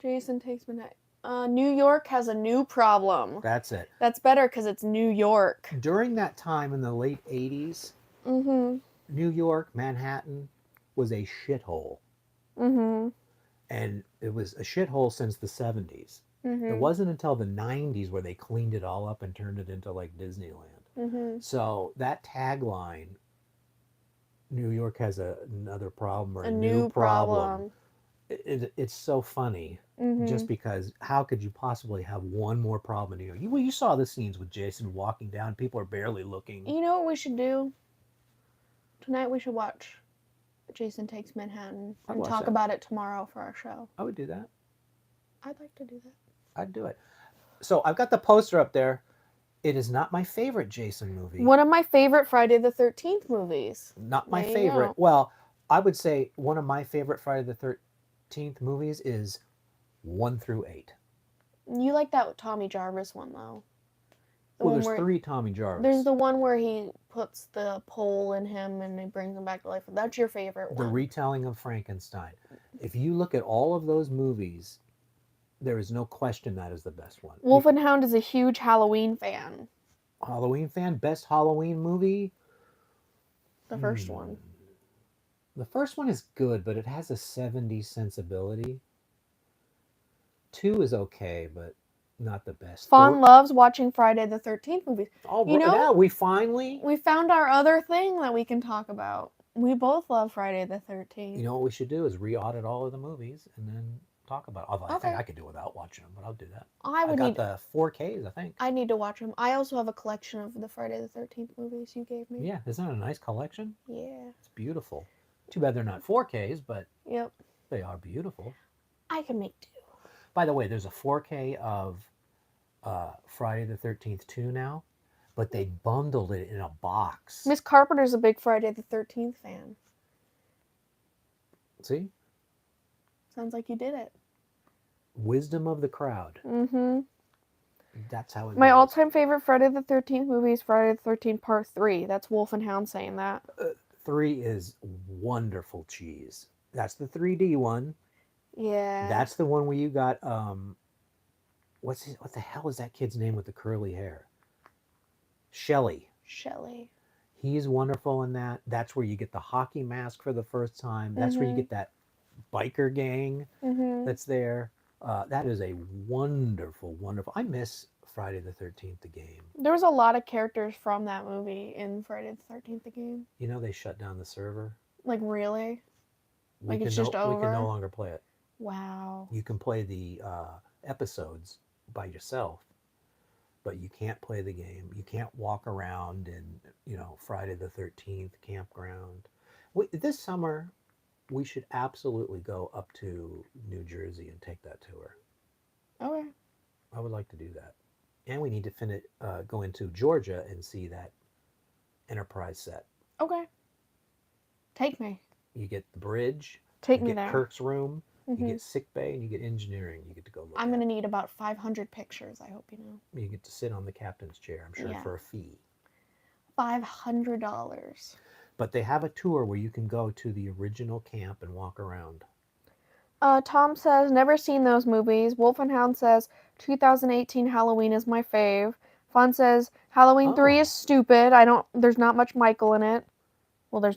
Jason Takes Manhattan. New York has a new problem. That's it. That's better because it's New York. During that time in the late 80s, New York, Manhattan, was a shithole. And it was a shithole since the 70s. It wasn't until the 90s where they cleaned it all up and turned it into like Disneyland. So that tagline, New York has another problem, or A new problem. it's so funny Mm-hmm. just because how could you possibly have one more problem? Well, you saw the scenes with Jason walking down. People are barely looking. You know what we should do? Tonight we should watch Jason Takes Manhattan I'd and watch talk that. about it tomorrow for our show. I would do that. I'd like to do that. I'd do it. So I've got the poster up there. It is not my favorite Jason movie. One of my favorite Friday the 13th movies. Not my There you favorite. go. Well, I would say one of my favorite Friday the 13th movies is 1 through 8. You like that Tommy Jarvis one, though. The Well, one there's where, 3 Tommy Jarvis. There's the one where he puts the pole in him and he brings him back to life. That's your favorite The one. retelling of Frankenstein. If you look at all of those movies, there is no question that is the best one. Wolf and Hound is a huge Halloween fan. Halloween fan, best Halloween movie? The first one. The first one is good, but it has a 70s sensibility. 2 is okay, but not the best. Fawn loves watching Friday the 13th movies. Oh, You know, yeah, we finally... We found our other thing that we can talk about. We both love Friday the 13th. You know what we should do is re-audit all of the movies and then talk about it. Although I think Okay. I could do without watching them, but I'll do that. I would got need. the 4Ks, I think. I need to watch them. I also have a collection of the Friday the 13th movies you gave me. Yeah, isn't that a nice collection? Yeah. It's beautiful. Too bad they're not 4Ks, but Yep. they are beautiful. I can make do. By the way, there's a 4K of Friday the 13th 2 now, but they bundled it in a box. Miss Carpenter's a big Friday the 13th fan. See? Sounds like you did it. Wisdom of the crowd. Mm-hmm. That's how it My goes. all-time favorite Friday the 13th movie is Friday the 13th Part 3. That's Wolf and Hound saying that. 3 is wonderful cheese. That's the 3D one. Yeah. That's the one where you got what the hell is that kid's name with the curly hair? Shelley. Shelley. He's wonderful in that. That's where you get the hockey mask for the first time. That's where you get that biker gang that's there. That is a wonderful, wonderful. I miss Friday the 13th, the game. There was a lot of characters from that movie in Friday the 13th, the game. You know they shut down the server. Like, really? We Like, it's can just We can no over? longer play it. Wow. You can play the episodes by yourself, but you can't play the game. You can't walk around in, Friday the 13th campground. This summer, we should absolutely go up to New Jersey and take that tour. Okay. I would like to do that. And we need to go into Georgia and see that Enterprise set. Okay. Take me. You get the bridge. Take you me get there. Kirk's room. You get sick bay and you get engineering. You get to go look. I'm going to need about 500 pictures, I hope you know. You get to sit on the captain's chair, I'm sure, for a fee. $500. But they have a tour where you can go to the original camp and walk around. Tom says, never seen those movies. Wolf and Hound says, 2018 Halloween is my fave. Fawn says, Halloween 3 is stupid. There's not much Michael in it. Well, there's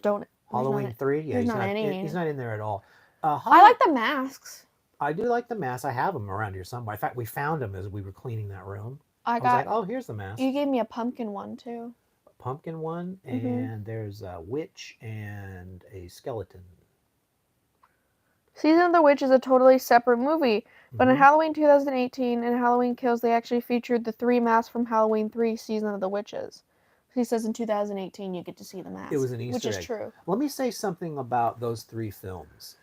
Halloween 3? Yeah, he's not in there at all. I like the masks. I do like the masks. I have them around here somewhere. In fact, we found them as we were cleaning that room. I was like, oh, here's the mask. You gave me a pumpkin one, too. A pumpkin one, and there's a witch and a skeleton. Season of the Witch is a totally separate movie, but in Halloween 2018 and Halloween Kills, they actually featured the 3 masks from Halloween 3 Season of the Witches. He says in 2018 you get to see the mask. It was an Easter egg. Which is true. Let me say something about those 3 films.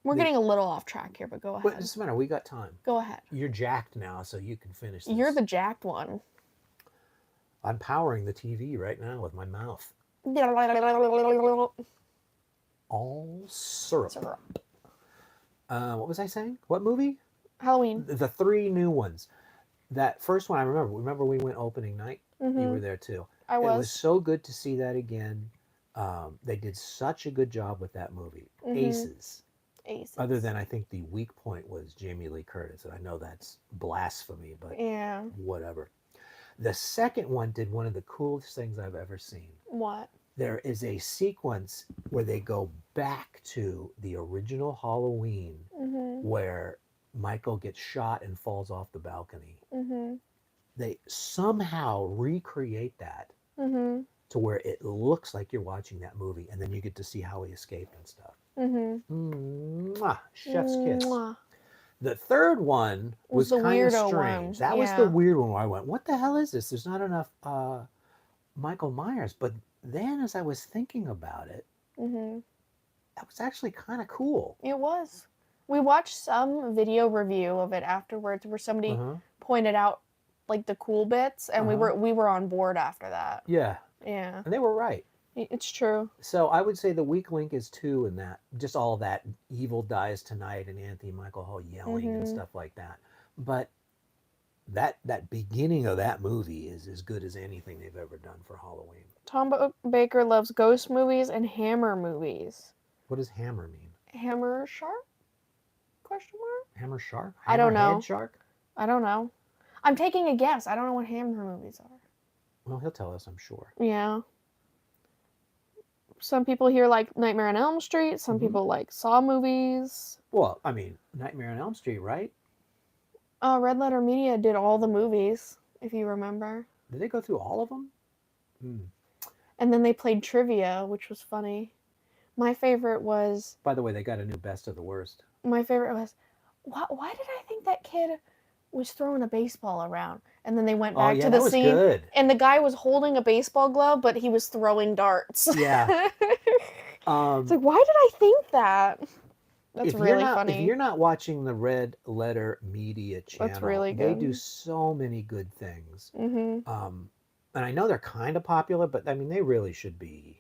We're getting a little off track here, but go ahead. But it doesn't matter. We got time. Go ahead. You're jacked now, so you can finish this. You're the jacked one. I'm powering the TV right now with my mouth. All syrup. What was I saying? What movie? Halloween. The 3 new ones. That first one I remember. Remember we went opening night? You were there too. I was. It was so good to see that again. They did such a good job with that movie. Aces. Other than I think the weak point was Jamie Lee Curtis. And I know that's blasphemy, but whatever. The second one did one of the coolest things I've ever seen. What? There is a sequence where they go back to the original Halloween where Michael gets shot and falls off the balcony. They somehow recreate that to where it looks like you're watching that movie, and then you get to see how he escaped and stuff. Mwah, chef's kiss. Mwah. The third one Was was the kind of weirdo strange. one, That was the yeah. weird one where I went, what the hell is this? There's not enough Michael Myers. But then as I was thinking about it, that was actually kind of cool. It was. We watched some video review of it afterwards where somebody pointed out like the cool bits, and we were on board after that. Yeah. Yeah. And they were right. It's true. So I would say the weak link is 2 in that. Just all that evil dies tonight and Anthony Michael Hall yelling and stuff like that. But that beginning of that movie is as good as anything they've ever done for Halloween. Tom Baker loves ghost movies and Hammer movies. What does Hammer mean? Hammer shark? Question mark? Hammer shark? I don't know. Hammerhead shark? I don't know. I'm taking a guess. I don't know what Hammer movies are. Well, he'll tell us, I'm sure. Yeah. Some people here like Nightmare on Elm Street. Some people like Saw movies. Well, I mean, Nightmare on Elm Street, right? Red Letter Media did all the movies, if you remember. Did they go through all of them? And then they played trivia, which was funny. My favorite was... By the way, they got a new Best of the Worst. My favorite was, why did I think that kid was throwing a baseball around? And then they went back to the that was scene. Good. And the guy was holding a baseball glove, but he was throwing darts. Yeah. It's like, why did I think that? That's really funny. If you're not watching the Red Letter Media channel, That's really they good. do so many good things. Mm-hmm. And I know they're kind of popular, but I mean, they really should be.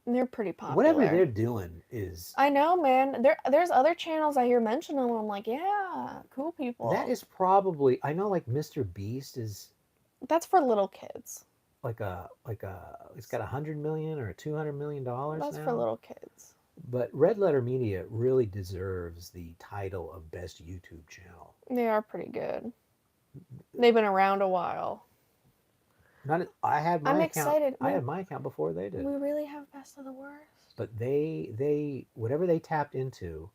They're pretty popular. Whatever they're doing is. I know, man. There's other channels I hear mention them. I'm like, yeah, cool people. That is probably. I know, like Mr. Beast is. That's for little kids. It's got $100 million or $200 million. That's now. for little kids. But Red Letter Media really deserves the title of best YouTube channel. They are pretty good. They've been around a while. I had my I'm account. excited. I had my account before they did. We really have best of the worst. But they whatever they tapped into,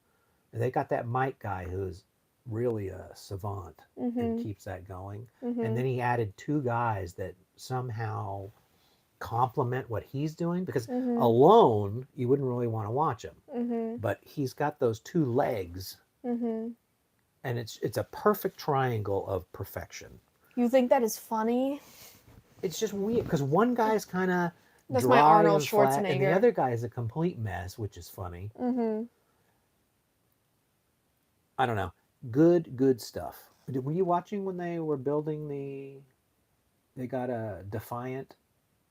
they got that Mike guy who's really a savant and keeps that going. And then he added 2 guys that somehow complement what he's doing, because alone you wouldn't really want to watch him. But he's got those 2 legs, and it's a perfect triangle of perfection. You think that is funny? It's just weird because one guy's kind of That's dry my Arnold and flat, and the Schwarzenegger. other guy is a complete mess, which is funny. I don't know. Good stuff. Were you watching when they were building they got a Defiant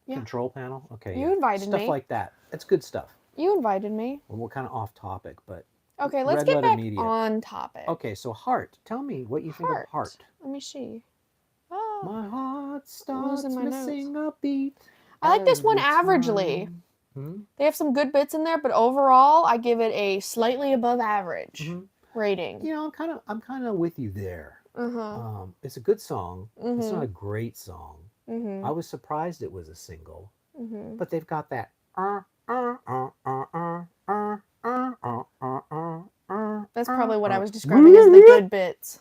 control panel? Okay. You invited me. Stuff like that. That's good stuff. You invited me. Well, we're kind of off topic, but Okay, let's Red get Letter back Media. on topic. Okay, so Heart. Tell me what you think of Heart. Let me see. Oh, My heart starts losing my missing a beat. I like this one every averagely. time. They have some good bits in there, but overall, I give it a slightly above average rating. You know, I'm kind of with you there. It's a good song. It's not a great song. I was surprised it was a single, but they've got that. That's probably what I was describing as the good bits.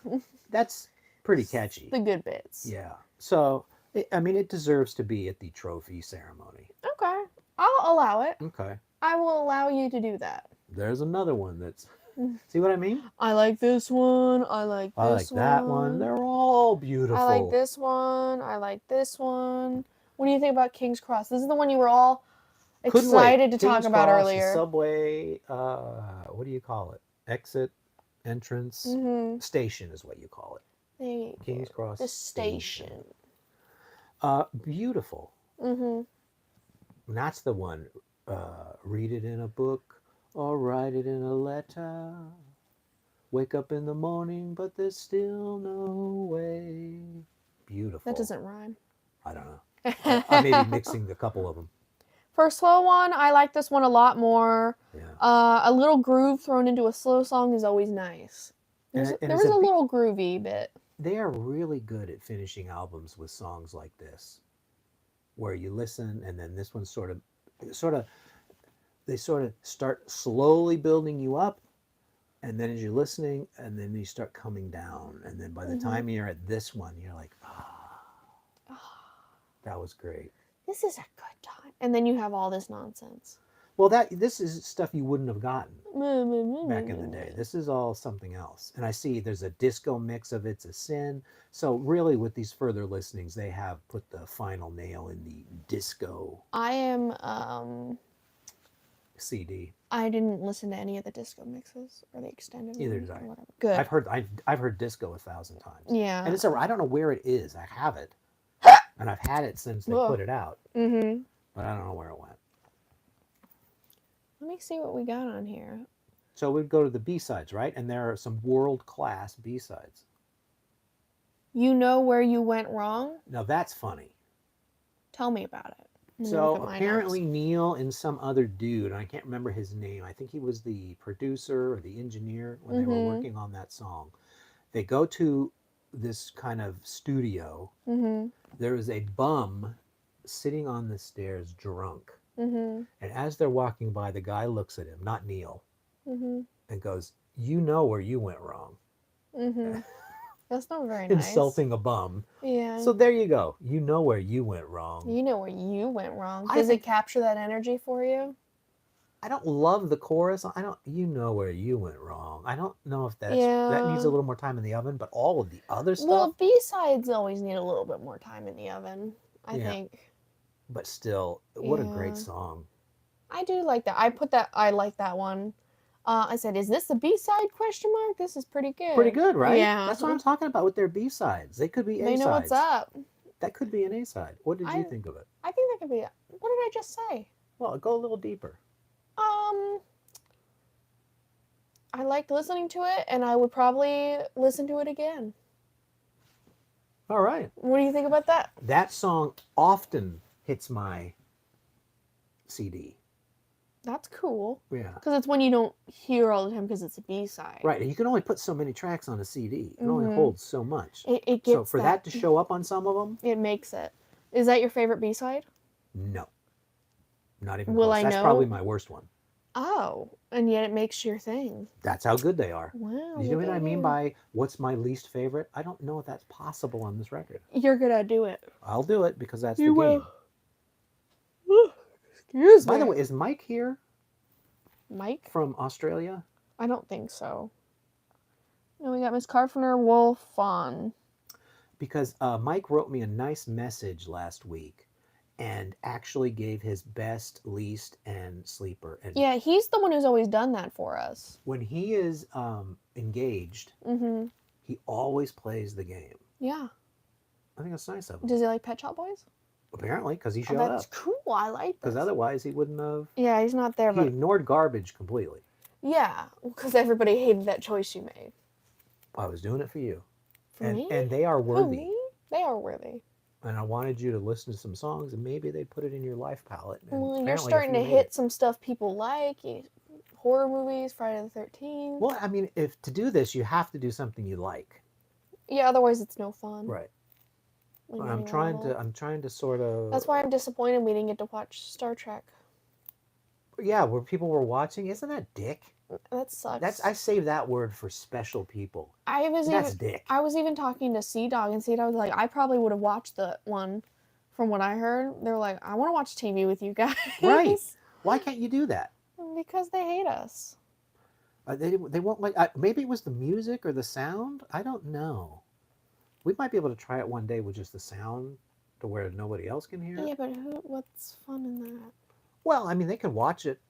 That's pretty catchy. The good bits. Yeah. So, I mean, it deserves to be at the trophy ceremony. Okay. I'll allow it. Okay. I will allow you to do that. There's another one that's. See what I mean? I like this one. I like this one. I like that one. They're all beautiful. I like this one. I like this one. What do you think about King's Cross? This is the one you were all excited to talk about earlier. Subway, what do you call it? Exit, entrance, station is what you call it. King's Cross. The station. Beautiful. And that's the one. Read it in a book or write it in a letter. Wake up in the morning, but there's still no way. Beautiful. That doesn't rhyme. I don't know. I may be mixing a couple of them. For a slow one, I like this one a lot more. Yeah. A little groove thrown into a slow song is always nice. There was a little groovy bit. They are really good at finishing albums with songs like this, where you listen and then this one they sort of start slowly building you up, and then as you're listening, and then you start coming down, and then by the time you're at this one, you're like, that was great. This is a good time. And then you have all this nonsense. Well, this is stuff you wouldn't have gotten back in the day. This is all something else. And I see there's a disco mix of It's a Sin. So really with these further listenings, they have put the final nail in the disco I am CD. I didn't listen to any of the disco mixes or the extended Either ones did I. or whatever. Good. I've heard disco 1,000 times. Yeah. And I don't know where it is. I have it. And I've had it since they put it out. Mm-hmm. But I don't know where it went. Let me see what we got on here. So we'd go to the B-sides, right? And there are some world-class B-sides. You Know Where You Went Wrong? Now that's funny. Tell me about it. Let me So look at my apparently notes. Neil and some other dude, and I can't remember his name. I think he was the producer or the engineer when they were working on that song. They go to this kind of studio. Mm-hmm. There is a bum sitting on the stairs drunk. Mm-hmm. And as they're walking by, the guy looks at him, not Neil, Mm-hmm. and goes, "You know where you went wrong." Mm-hmm. That's not very nice. Insulting a bum. Yeah. So there you go. You know where you went wrong. You know where you went wrong. I Does think- it capture that energy for you? I don't love the chorus. I don't. You know where you went wrong. I don't know if that needs Yeah. a little more time in the oven. But all of the other stuff, Well, B-sides always need a little bit more time in the oven, I Yeah. think. but still, what a great Yeah. song. I do like that. I like that one. I said, "Is this a B-side? Question mark. This is pretty good." Pretty good, right? Yeah. That's what I'm talking about with their B sides. They could be A They sides. know what's up. That could be an A side. What did you I- think of it? I think that could be. What did I just say? Well, go a little deeper. I liked listening to it, and I would probably listen to it again. All right. What do you think about that? That song often hits my CD. That's cool. Yeah. Because it's one you don't hear all the time because it's a B-side. Right. You can only put so many tracks on a CD. It only Mhm. holds so much. It gets So for that to show up on some of them, it makes it. Is that your favorite B-side? no. Not even Will close. I That's know? probably my worst one. Oh, and yet it makes your thing. That's how good they are. Wow. You know look what at I mean you. by what's my least favorite? I don't know if that's possible on this record. You're gonna do it. I'll do it because that's You the will. game. Excuse By me. the way, is Mike here Mike? from Australia? I don't think so. No, we got Miss Carpenter Wolf on. Because Mike wrote me a nice message last week and actually gave his best, least, and sleeper. And Yeah, he's the one who's always done that for us. when he is engaged, Mm-hmm. he always plays the game. Yeah. I think that's nice of him. Does he like Pet Shop Boys? Apparently, because he Oh, showed that's up. cool. I like Because this. otherwise, he wouldn't have. Yeah, he's not there, He but ignored garbage completely. yeah, because everybody hated that choice you made. I was doing it for you. For me? And they are Who, worthy. me? They are worthy. And I wanted you to listen to some songs, and maybe they put it in your life palette. And Well, you're apparently a starting few to made hit it. some stuff people like. Horror movies, Friday the 13th. Well, I mean, if to do this, you have to do something you like, Yeah, otherwise it's no fun. right? when And you're little. I'm trying to sort of. That's why I'm disappointed we didn't get to watch Star Trek. Yeah, where people were watching, isn't that dick? That sucks. I save that word for special people. I was That's even dick. I was even talking to Sea Dog, and Sea Dog was like, I probably would have watched the one. From what I heard, they were like, I want to watch TV with you guys. Right. Why can't you do that? Because they hate us. They won't like. Maybe it was the music or the sound. I don't know. We might be able to try it one day with just the sound, to where nobody else can hear it. Yeah, but what's fun in that? Well, I mean, they could watch it.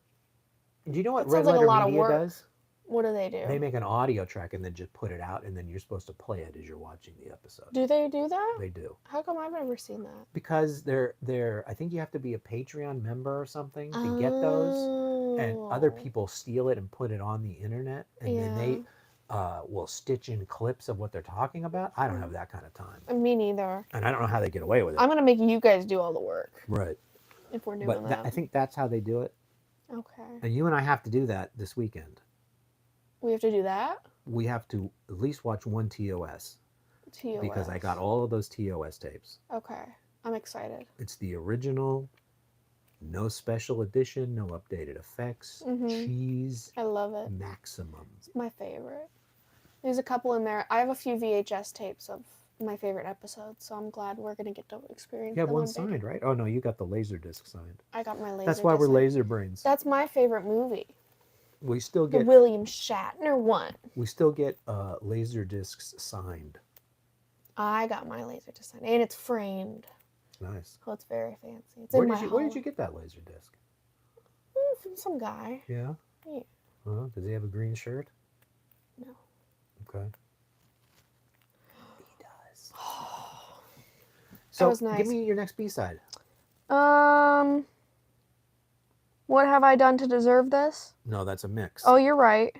Do you know what That Red sounds like a Letter lot of Media work. does? What do they do? They make an audio track and then just put it out, and then you're supposed to play it as you're watching the episode. Do they do that? They do. How come I've never seen that? Because they're I think you have to be a Patreon member or something to get those, and other Oh. people steal it and put it on the internet, and then they will stitch in clips of what they're talking about. I don't have that kind of time, Me neither. and I don't know how they get away with it. I'm gonna make you guys do all the work Right, if we're doing but that. I think that's how they do it, Okay. and you and I have to do that this weekend. We have to do that? We have to at least watch one TOS TOS. because I got all of those TOS tapes. Okay. I'm excited. It's the original, no special edition, no updated effects, Mhm. cheese I love it. maximum. It's my favorite. There's a couple in there. I have a few VHS tapes of my favorite episodes, so I'm glad we're gonna get to experience You have them one on video. signed, right? Oh no, you got the Laserdisc signed. I got my laser. That's why we're disc. laser brains. That's my favorite movie. We still The get William Shatner one. laser discs signed. I got my laser disc signed, and it's framed. Nice. Oh, it's very fancy. It's Where in my did you home. Where did you get that laser disc? From some guy. Yeah. Yeah. Does he have a green shirt? No. Okay. He does. So was nice. give me your next B-side. What have I done to deserve this? No, that's a mix. Oh, you're right.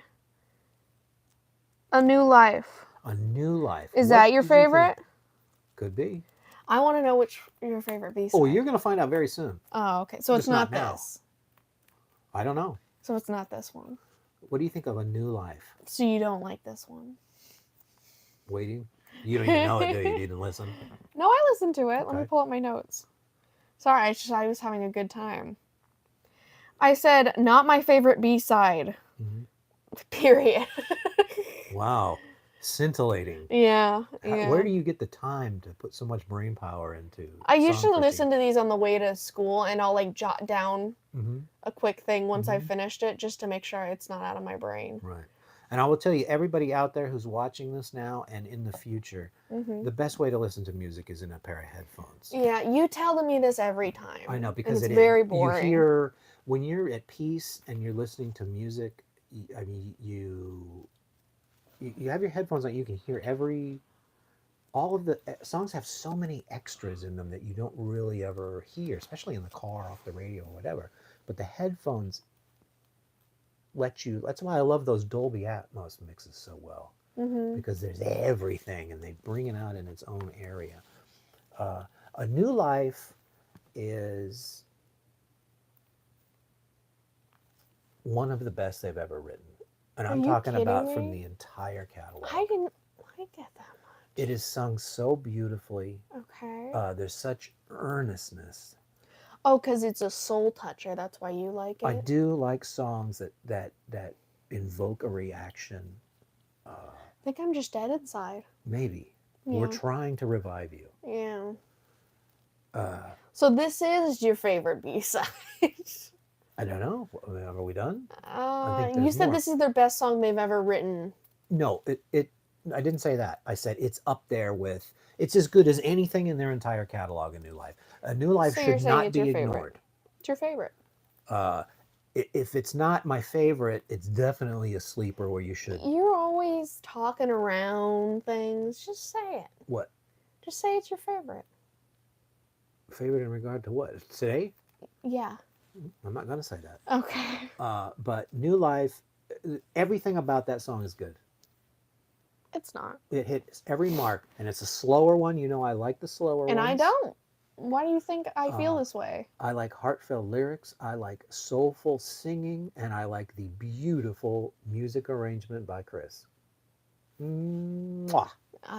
A New Life. A New Life. Is What that your did you think? favorite? Could be. I want to know which your favorite B-side. Oh, you're going to find out very soon. Oh, okay. So it's Just not not now. this. I don't know. So it's not this one. What do you think of A New Life? So you don't like this one? Waiting? You don't even know it, do you? You didn't listen? No, I listened to it. Let me Okay. pull up my notes. Sorry, I was having a good time. I said, not my favorite B-side. Mm-hmm. Period. Wow. Scintillating. Yeah. Yeah. Where do you get the time to put so much brain power into I song usually critique? listen to these on the way to school, and I'll like jot down Mm-hmm. a quick thing once I've Mhm. finished it, just to make sure it's not out of my brain. Right. And I will tell you, everybody out there who's watching this now and in the future, the best way to listen to music is in a pair of headphones. Yeah, you tell me this every time. I know, and because it's very boring. You hear, when you're at peace and you're listening to music, I mean, you have your headphones on, you can hear all of the songs have so many extras in them that you don't really ever hear, especially in the car, off the radio or whatever. But the headphones that's why I love those Dolby Atmos mixes so well, because there's everything and they bring it out in its own area. A New Life is one of the best they've ever written. And I'm talking about from the entire catalog. I didn't like it that much. It is sung so beautifully. Okay. There's such earnestness. Oh, because it's a soul toucher. That's why you like it? I do like songs that invoke a reaction. I think I'm just dead inside. Maybe. Yeah. We're trying to revive you. Yeah. So this is your favorite B-side. I don't know. Are we done? You said this is their best song they've ever written. No, I didn't say that. I said it's up there with. It's as good as anything in their entire catalog. A New Life. A New Life should not be ignored. It's your favorite. If it's not my favorite, it's definitely a sleeper where you should. You're always talking around things. Just say it. What? Just say it's your favorite. Favorite in regard to what? Today? Yeah. I'm not going to say that. Okay. But New Life, everything about that song is good. It's not. It hits every mark, and it's a slower one. You know, I like the slower and ones. I don't. Why do you think I feel this way? I like heartfelt lyrics. I like soulful singing, and I like the beautiful music arrangement by Chris. Mwah.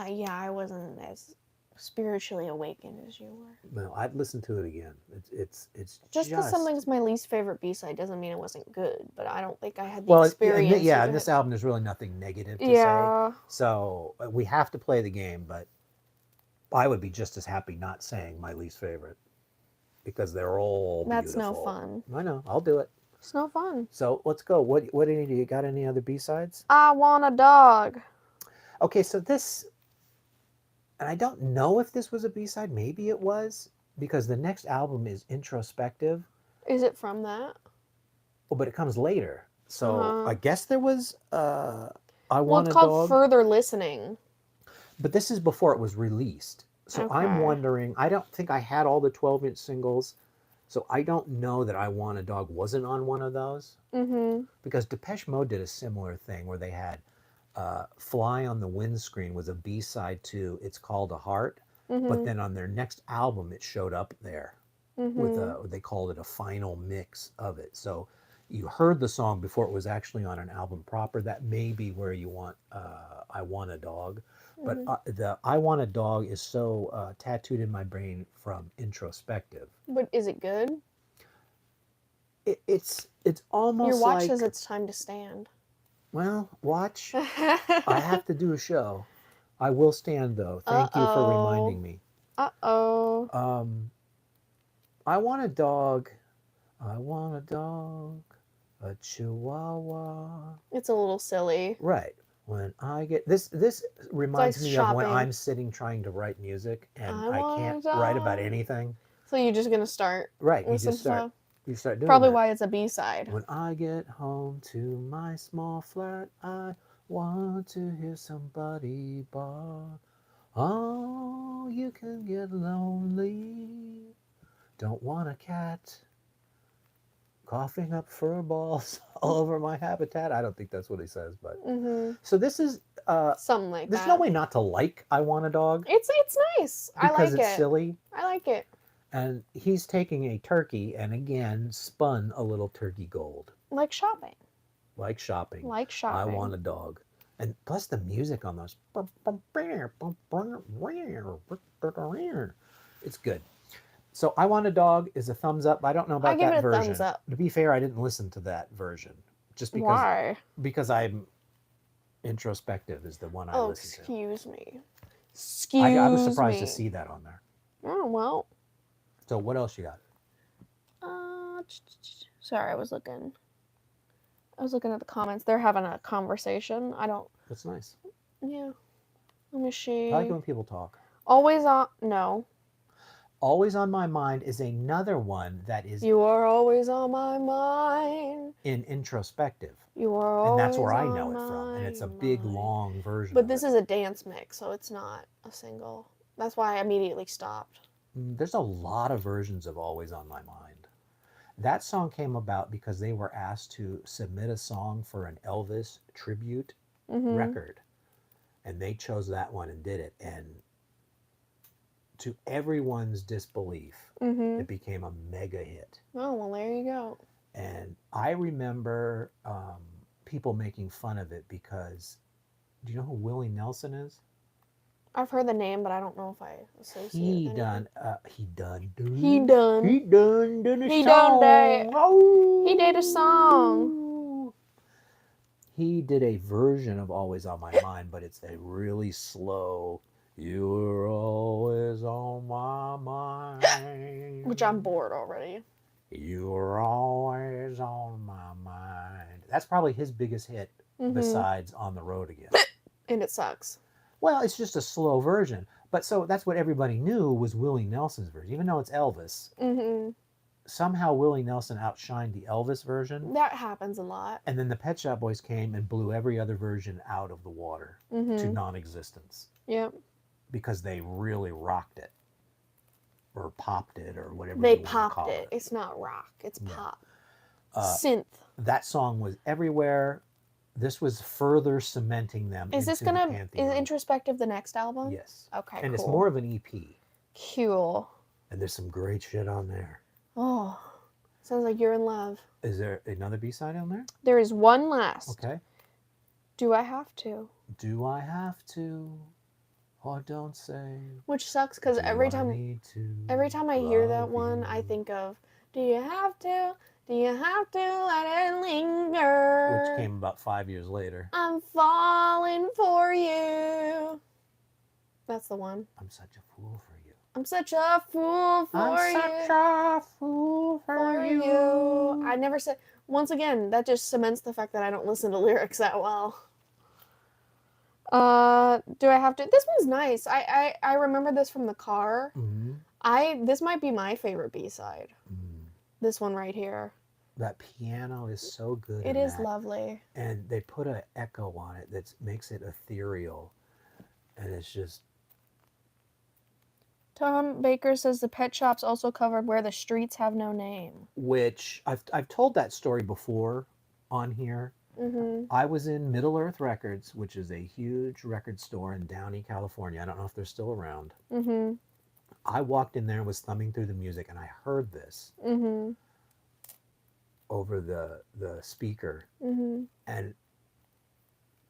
Yeah, I wasn't as spiritually awakened as you were. No, I'd listen to it again. It's just because something's my least favorite B-side doesn't mean it wasn't good, but I don't think I had the experience. Yeah, in this album, there's really nothing negative to say. So we have to play the game, but I would be just as happy not saying my least favorite because they're all beautiful. That's no fun. I know. I'll do it. It's no fun. So let's go. What do you got? Any other B-sides? I Want a Dog. Okay, so this. And I don't know if this was a B-side. Maybe it was, because the next album is introspective. Is it from that? Oh, but it comes later. So I guess there was I Want a Dog. Well, it's called Further Listening. But this is before it was released. So I'm wondering, I don't think I had all the 12-inch singles. So I don't know that I Want a Dog wasn't on one of those. Mm-hmm. Because Depeche Mode did a similar thing where they had Fly on the Windscreen was a B-side to It's Called a Heart, but then on their next album it showed up there with they called it a final mix of it. So you heard the song before it was actually on an album proper. That may be where you want I Want a Dog, but the I Want a Dog is so tattooed in my brain from Introspective. But is it good? It's almost your watch like, says it's time to stand. Well, watch. I have to do a show. I will stand though. Thank you for reminding me. Uh-oh. I want a dog. I want a dog. A chihuahua. It's a little silly. Right. When I get this reminds like me of when shopping. I'm sitting trying to write music and I I want can't a write about dog. anything. So you're just gonna start Right. You with some just start stuff? doing Probably that. why it's a B-side. When I get home to my small flat, I want to hear somebody bark. Oh, you can get lonely. Don't want a cat coughing up fur balls all over my habitat. I don't think that's what he says, but so this is Something like there's that. no way not to like I Want a Dog It's nice. I because like it's it. silly. I like it. And he's taking a turkey and again spun a little turkey gold. Like shopping. Like shopping. Like shopping. I Want a Dog. And plus the music on those. It's good. So I Want a Dog is a thumbs up. I don't know about I give that it a version. thumbs up. To be fair, I didn't listen to that version. Just because Why? Because I'm Introspective is the one I Oh, listen to. excuse me. Excuse I was surprised me. to see that on there. Oh, well. So what else you got? Sorry, I was looking at the comments. They're having a conversation. I don't. That's nice. Yeah. Let me see. I like it when people talk. Always on. No. Always on My Mind is another one that is You are always on my mind. in Introspective. You are always And that's where I on know it from. And it's a my big, mind. long version. But this is a dance mix, so it's not a single. That's why I immediately stopped. There's a lot of versions of Always on My Mind. That song came about because they were asked to submit a song for an Elvis tribute record. And they chose that one and did it. And to everyone's disbelief, it became a mega hit. Oh, well, there you go. And I remember people making fun of it because, do you know who Willie Nelson is? I've heard the name, but I don't know if I associate He it. done that. a Oh. He did a song. He did a version of Always on My Mind, but it's a really slow. You're always on my mind. Which I'm bored already. You're always on my mind. That's probably his biggest hit besides On the Road Again. And it sucks. Well, it's just a slow version. But so that's what everybody knew was Willie Nelson's version. Even though it's Elvis, somehow Willie Nelson outshined the Elvis version. That happens a lot. And then the Pet Shop Boys came and blew every other version out of the water to non-existence. Yep. Because they really rocked it. Or popped it, or whatever They you want to popped call it. It's not rock. It's pop. Synth. That song was everywhere. This was further cementing them. Is this gonna? Is Introspective the next album? Yes. Okay. And cool. it's more of an EP. Cool. And there's some great shit on there. Oh, sounds like you're in love. Is there another B-side on there? There is one last. Okay. Do I have to? Do I have to? Or don't say. Which sucks because every time I hear that one, I think of, do you have to? Do you have to let it linger? Which came about 5 years later. I'm falling for you. That's the one. I'm such a fool for you. I'm such a fool for you. I'm such a fool for you. I never said. Once again, that just cements the fact that I don't listen to lyrics that well. Do I have to? This one's nice. I remember this from the car. This might be my favorite B-side. This one right here. That piano is so good. It is lovely. And they put an echo on it that makes it ethereal. And it's just... Tom Baker says the Pet Shop's also covered Where the Streets Have No Name. Which, I've told that story before on here. I was in Middle Earth Records, which is a huge record store in Downey, California. I don't know if they're still around. I walked in there and was thumbing through the music, and I heard this over the speaker. And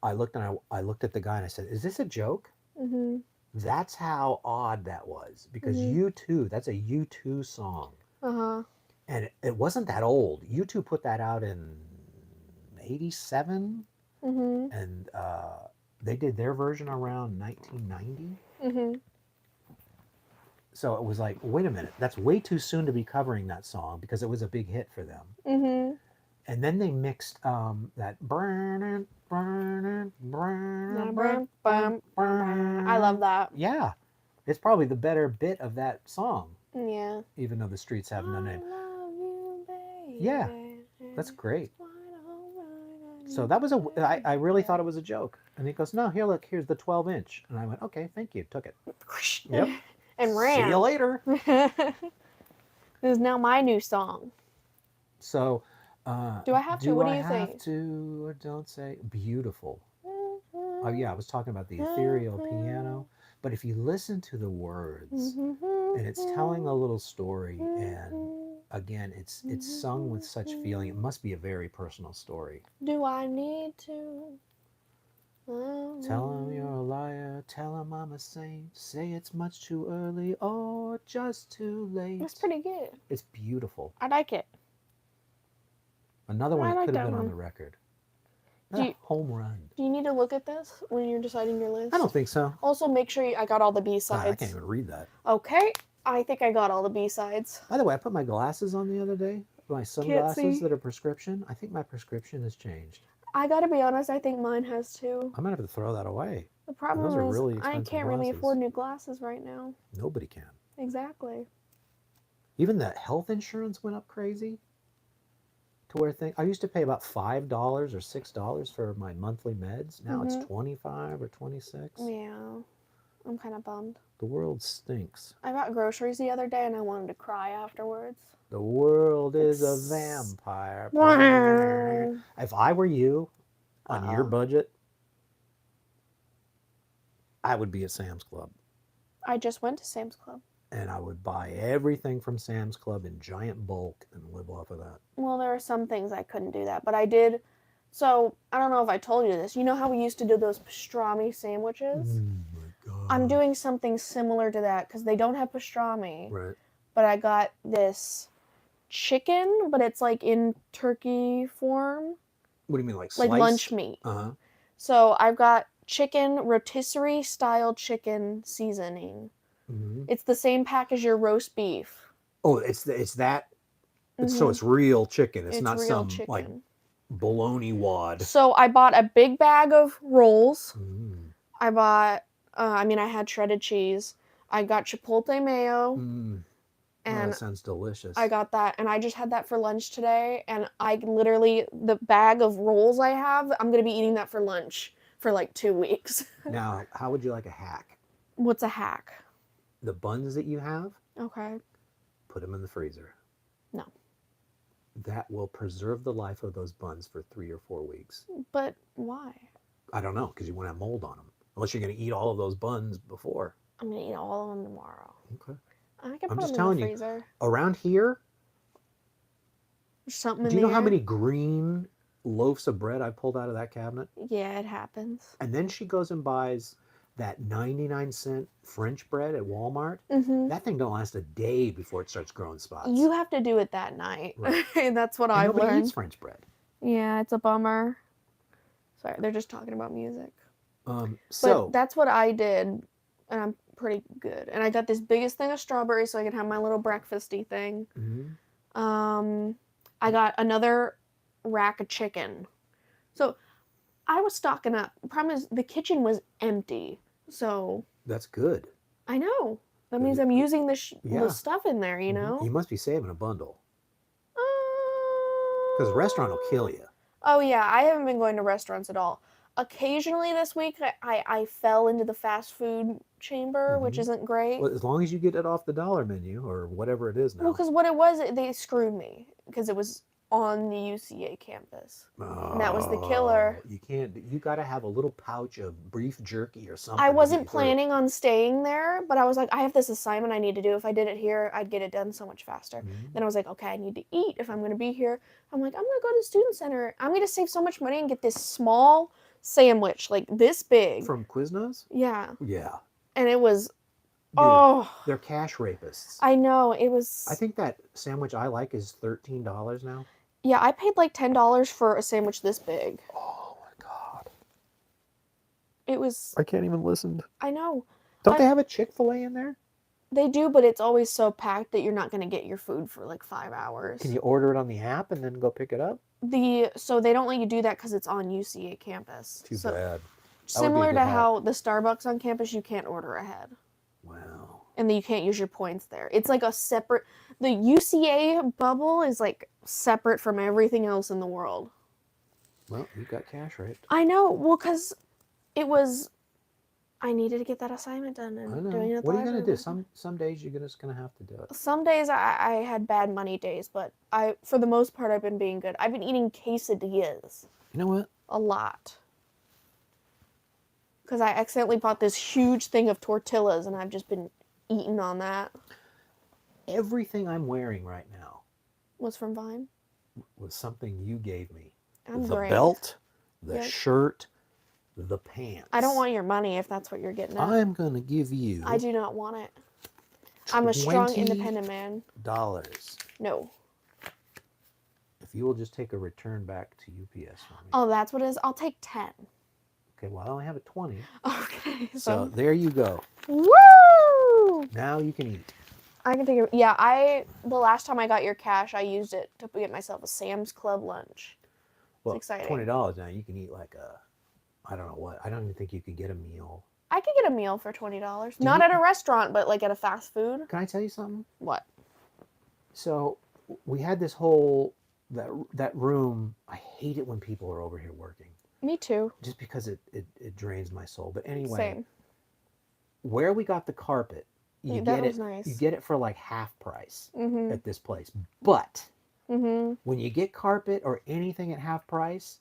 I looked at the guy and I said, "Is this a joke?" That's how odd that was, because U2, that's a U2 song. And it wasn't that old. U2 put that out in 87, and They did their version around 1990. Mhm. So it was like, wait a minute, that's way too soon to be covering that song because it was a big hit for them. Mhm. And then they mixed that burning, burning, burning, burning, burning, I love burning. that. Yeah, it's probably the better bit of that song, Yeah. even though the streets have no name. I love you, baby. Yeah, that's great. It's quite alright, So that was I really thought baby. it was a joke. And he goes, no, here, look, here's the 12-inch. And I went, okay, thank you. Took it. Yep. And See you ran. later. This is now my new song. So, Do I have to? What do you have think? to or don't say? Beautiful. Oh, yeah, I was talking about the ethereal piano. But if you listen to the words, and it's telling a little story, and again, it's sung with such feeling. It must be a very personal story. Do I need to? Tell him you're a liar, tell him I'm a saint, say it's much too early or just too late. That's pretty good. It's beautiful. I like it. Another one I that like could have that been on one. the record. Do you- Home run. Do you need to look at this when you're deciding your list? I don't think so. Also, make sure I got all the God, I B-sides. can't even read that. Okay, I think I got all the B-sides. By the way, I put my glasses on the other day. My see. sunglasses that are prescription. I think my prescription has changed. I gotta be honest, I think mine has too. I might have to throw that away. The problem Those are is really I expensive can't really glasses. afford new glasses right now. Nobody can. Exactly. Even the health insurance went up crazy. To where I used to pay about $5 or $6 for my monthly meds. Now it's 25 or 26. Yeah, I'm kind of bummed. The world stinks. I got groceries the other day and I wanted to cry afterwards. The world is a vampire. If I were you, on your budget, I would be at Sam's Club. I just went to Sam's Club. And I would buy everything from Sam's Club in giant bulk and live off of that. Well, there are some things I couldn't do that, but I did. So, I don't know if I told you this. You know how we used to do those pastrami sandwiches? Oh my God. I'm doing something similar to that because they don't have pastrami. Right. But I got this chicken, but it's like in turkey form. What do you mean, like Like sliced? lunch meat. Uh-huh. So I've got chicken, rotisserie style chicken seasoning. Mm-hmm. It's the same pack as your roast beef. Oh, it's that. So it's real chicken. It's not real some chicken. like bologna wad. So I bought a big bag of rolls. Mm. I bought, I had shredded cheese. I got chipotle mayo. Mm. And that sounds delicious. I got that. And I just had that for lunch today. And I literally, the bag of rolls I have, I'm going to be eating that for lunch for like 2 weeks. Now, how would you like a hack? What's a hack? The buns that you have, Okay. put them in the freezer. No. That will preserve the life of those buns for 3 or 4 weeks. But why? I don't know, because you won't have mold on them. Unless you're going to eat all of those buns before. I'm going to eat all of them tomorrow. Okay. I can I'm put just them telling in the you. freezer. Around here, There's something in do you know how there. many green loaves of bread I pulled out of that cabinet? Yeah, it happens. And then she goes and buys that 99-cent French bread at Walmart. Mm-hmm. That thing don't last a day before it starts growing spots. You have to do it that night. Right. That's what and I've nobody learned. eats French bread. Yeah, it's a bummer. Sorry, they're just talking about music. So But that's what I did, and I'm pretty good. And I got this biggest thing of strawberries so I can have my little breakfasty thing. mhm. I got another rack of chicken. So I was stocking up. The problem is the kitchen was empty. So That's good. I know. That Good. means I'm using the Yeah. stuff in there, you Mhm. know? You must be saving a bundle. Because the restaurant will kill you. Oh, yeah. I haven't been going to restaurants at all. Occasionally this week, I fell into the fast food chamber, which Mhm. isn't great. Well, as long as you get it off the dollar menu or whatever it is now. Well, because what it was, they screwed me. Because it was on the UCA campus. And that was the killer. You can't. You got to have a little pouch of beef jerky or something. I to get wasn't you through. planning on staying there, but I was like, I have this assignment I need to do. If I did it here, I'd get it done so much faster. Mhm. Then I was like, okay, I need to eat if I'm going to be here. I'm like, I'm going to go to the student center. I'm going to save so much money and get this small sandwich, like this big. From Quiznos? Yeah. Yeah. And it was, Dude, oh, they're cash rapists. I know. It was. I think that sandwich I like is $13 now. Yeah, I paid like $10 for a sandwich this big. Oh my God. It was. I can't even listen. I know. Don't they have a Chick-fil-A in there? They do, but it's always so packed that you're not going to get your food for like 5 hours. Can you order it on the app and then go pick it up? So they don't let you do that because it's on UCA campus. Too so, bad. Similar good to hack. how the Starbucks on campus, you can't order ahead. Wow. And then you can't use your points there. It's like a separate. The UCA bubble is like separate from everything else in the world. Well, you got cash right. I know. Well, because it was. I needed to get that assignment done. And I know. Doing it at What the are you gonna library do? Some days you're just gonna have to do it. Some days I had bad money days, but for the most part, I've been being good. I've been eating quesadillas You know what? a lot. Because I accidentally bought this huge thing of tortillas, and I've just been eating on that. Everything I'm wearing right now Was from Vine. was something you gave me. I'm the great. belt, the Yep. shirt, the pants. I don't want your money if that's what you're getting at. I'm gonna give you. I do not want it. I'm a strong, independent man. $20 No. if you will just take a return back to UPS for me. Oh, that's what it is? I'll take 10. Okay, well I only have a 20. Okay. So there you go. Woo! Now you can eat. I can take it. Yeah, the last time I got your cash, I used it to get myself a Sam's Club lunch. Well, exciting. $20 now you can eat like I don't know what. I don't even think you could get a meal. I could get a meal for $20. Not at a restaurant, but like at a fast food. Can I tell you something? What? So we had this whole that room. I hate it when people are over here working. Me too. Just because it drains my soul. But anyway, Same. where we got the carpet, you That get was it. nice. You get it for like half price Mm-hmm. at this place. But Mm-hmm. when you get carpet or anything at half price,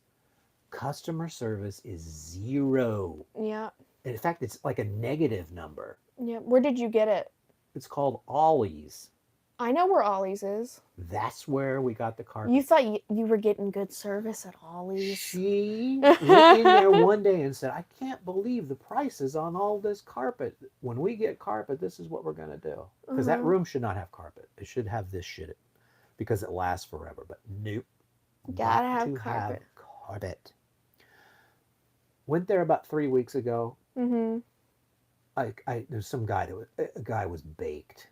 customer service is 0. Yeah. In fact, it's like a negative number. Yeah. Where did you get it? It's called Ollie's. I know where Ollie's is. That's where we got the carpet. You thought you were getting good service at Ollie's. She went in there one day and said, I can't believe the prices on all this carpet. When we get carpet, this is what we're going to do. Because that room should not have carpet. It should have this shit because it lasts forever. But nope. Gotta Got have to carpet. carpet. Went there about 3 weeks ago. Mm-hmm. There's some guy a guy was baked.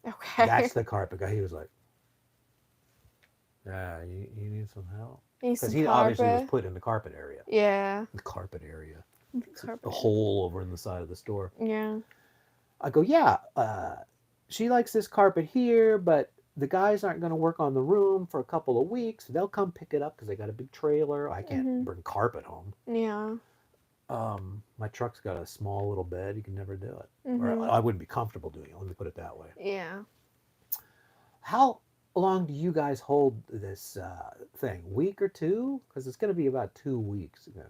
Okay. That's the carpet guy. He was like, yeah, you need some help? Because he obviously was put in the carpet area. Yeah. The carpet area. Carpet. A hole over in the side of the store. Yeah. I go, yeah, she likes this carpet here, but the guys aren't going to work on the room for a couple of weeks. They'll come pick it up because they got a big trailer. I can't bring carpet home. Yeah. My truck's got a small little bed. You can never do it. Mm-hmm. Or I wouldn't be comfortable doing it. Let me put it that way. Yeah. How long do you guys hold this thing? Week or two? Because it's going to be about 2 weeks. It goes,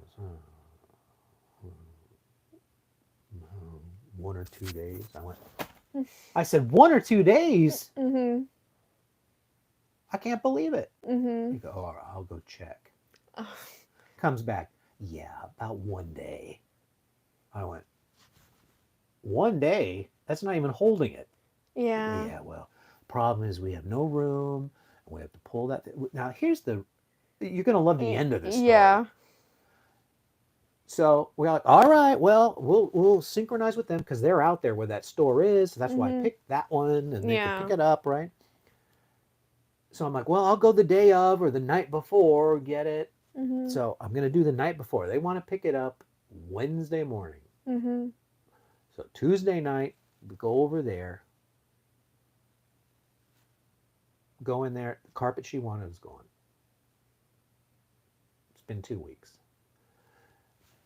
1 or 2 days. I said 1 or 2 days? Mm-hmm. I can't believe it. Mm-hmm. You go, all right, I'll go check. Oh. Comes back, yeah, about 1 day. I went, 1 day? That's not even holding it. Yeah. Yeah, well, problem is we have no room. And we have to pull that thing. Now, you're going to love the end of this story. Yeah. So we're like, all right, well, we'll synchronize with them because they're out there where that store is. So that's why I picked that one and they can pick it up, right? So I'm like, well, I'll go the day of or the night before, get it. Mm-hmm. So I'm going to do the night before. They want to pick it up Wednesday morning. Mm-hmm. So Tuesday night, we go over there. Go in there. The carpet she wanted is gone. It's been 2 weeks.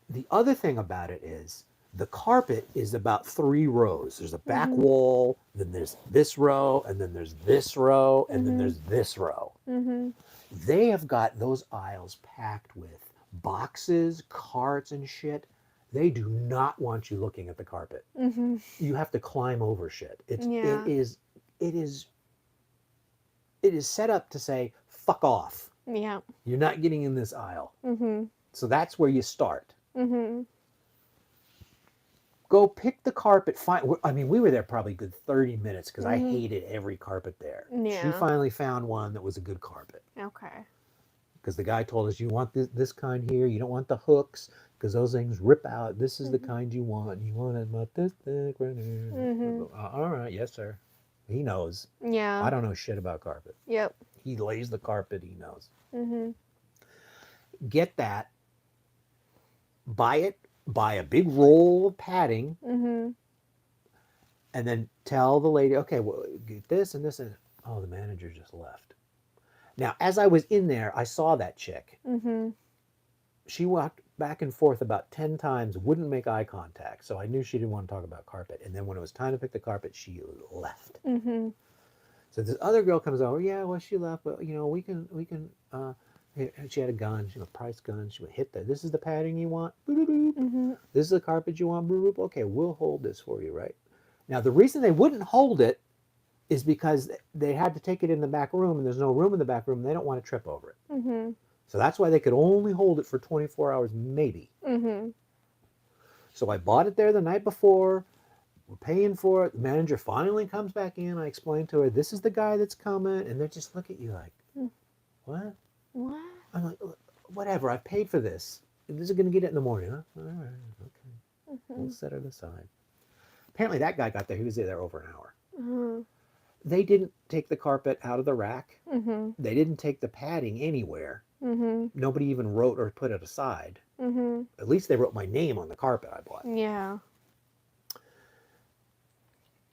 The other thing about it is the carpet is about 3 rows. There's a back wall, then there's this row, and then there's this row, and then there's this row. Mm-hmm. They have got those aisles packed with boxes, carts, and shit. They do not want you looking at the carpet. Mm-hmm. You have to climb over shit. It is set up to say, fuck off. Yeah. You're not getting in this aisle. Mm-hmm. So that's where you start. Mm-hmm. Go pick the carpet. I mean, we were there probably a good 30 minutes because I hated every carpet there. Yeah. She finally found one that was a good carpet. Okay. Because the guy told us, you want this kind here. You don't want the hooks. because those things rip out. This is the Mhm. kind you want. You want it about this thick right here. Mhm. All right, yes, sir. He knows. I Yeah. don't know shit about carpet. Yep. He lays the carpet. He knows. Mhm. Get that. Buy it. Buy a big roll of padding, Mhm. and then tell the lady, okay, well, get this and this and oh, the manager just left. Now, as I was in there, I saw that chick. Mhm. She walked back and forth about 10 times, wouldn't make eye contact. So I knew she didn't want to talk about carpet. And then when it was time to pick the carpet, she left. Mhm. So this other girl comes over. Yeah, well, she left, but she had a gun. She had a price gun. She would hit that. This is the padding you want. Boop-a-doop. Mhm. This is the carpet you want. Boop-a-doop. Okay, we'll hold this for you, right? Now, the reason they wouldn't hold it is because they had to take it in the back room, and there's no room in the back room, and they don't want to trip over it. Mhm. So that's why they could only hold it for 24 hours, maybe. Mhm. So I bought it there the night before. We're paying for it. The manager finally comes back in. I explain to her, this is the guy that's coming. And they just look at you like, what? What? I'm like, whatever. I paid for this. This is going to get it in the morning, huh? All right. Okay. We'll set it aside. Apparently that guy got there. He was there over an hour. Mhm. They didn't take the carpet out of the rack. Mhm. They didn't take the padding anywhere. Mhm. Nobody even wrote or put it aside. Mhm. At least they wrote my name on the carpet I bought. Yeah.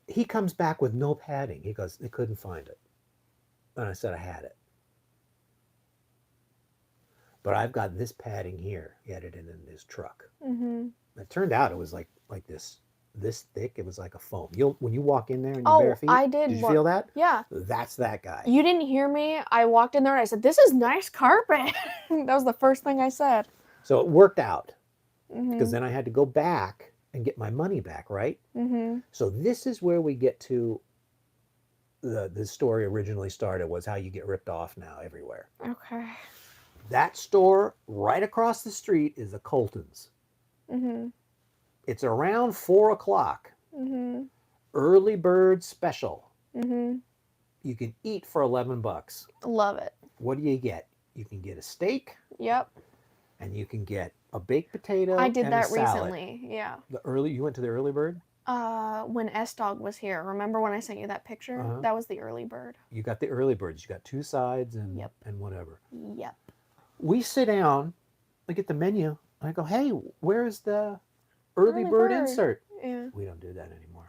He comes back with no padding. He goes, they couldn't find it. And I said, I had it. But I've got this padding here. He had it in his truck. Mhm. It turned out it was like this thick. It was like a foam. When you walk in there in your Oh, bare feet, I did. you feel that? Yeah. That's that guy. You didn't hear me. I walked in there and I said, "This is nice carpet." That was the first thing I said. So it worked out because Mhm. then I had to go back and get my money back, right? Mhm. So this is where we get to the story originally started, was how you get ripped off now everywhere. Okay. That store right across the street is a Colton's. Mhm. It's around 4 o'clock. Mhm. Early bird special. Mhm. You can eat for $11. Love it. What do you get? You can get a steak, Yep. and you can get a baked potato I did and that a salad. recently. Yeah. You went to the early bird? When S Dog was here. Remember when I sent you that picture? Uh-huh. That was the early bird. You got the early birds. You got 2 sides and Yep. and whatever. Yep. We sit down, look at the menu, and I go, "Hey, where's the early bird insert?" Yeah. We don't do that anymore.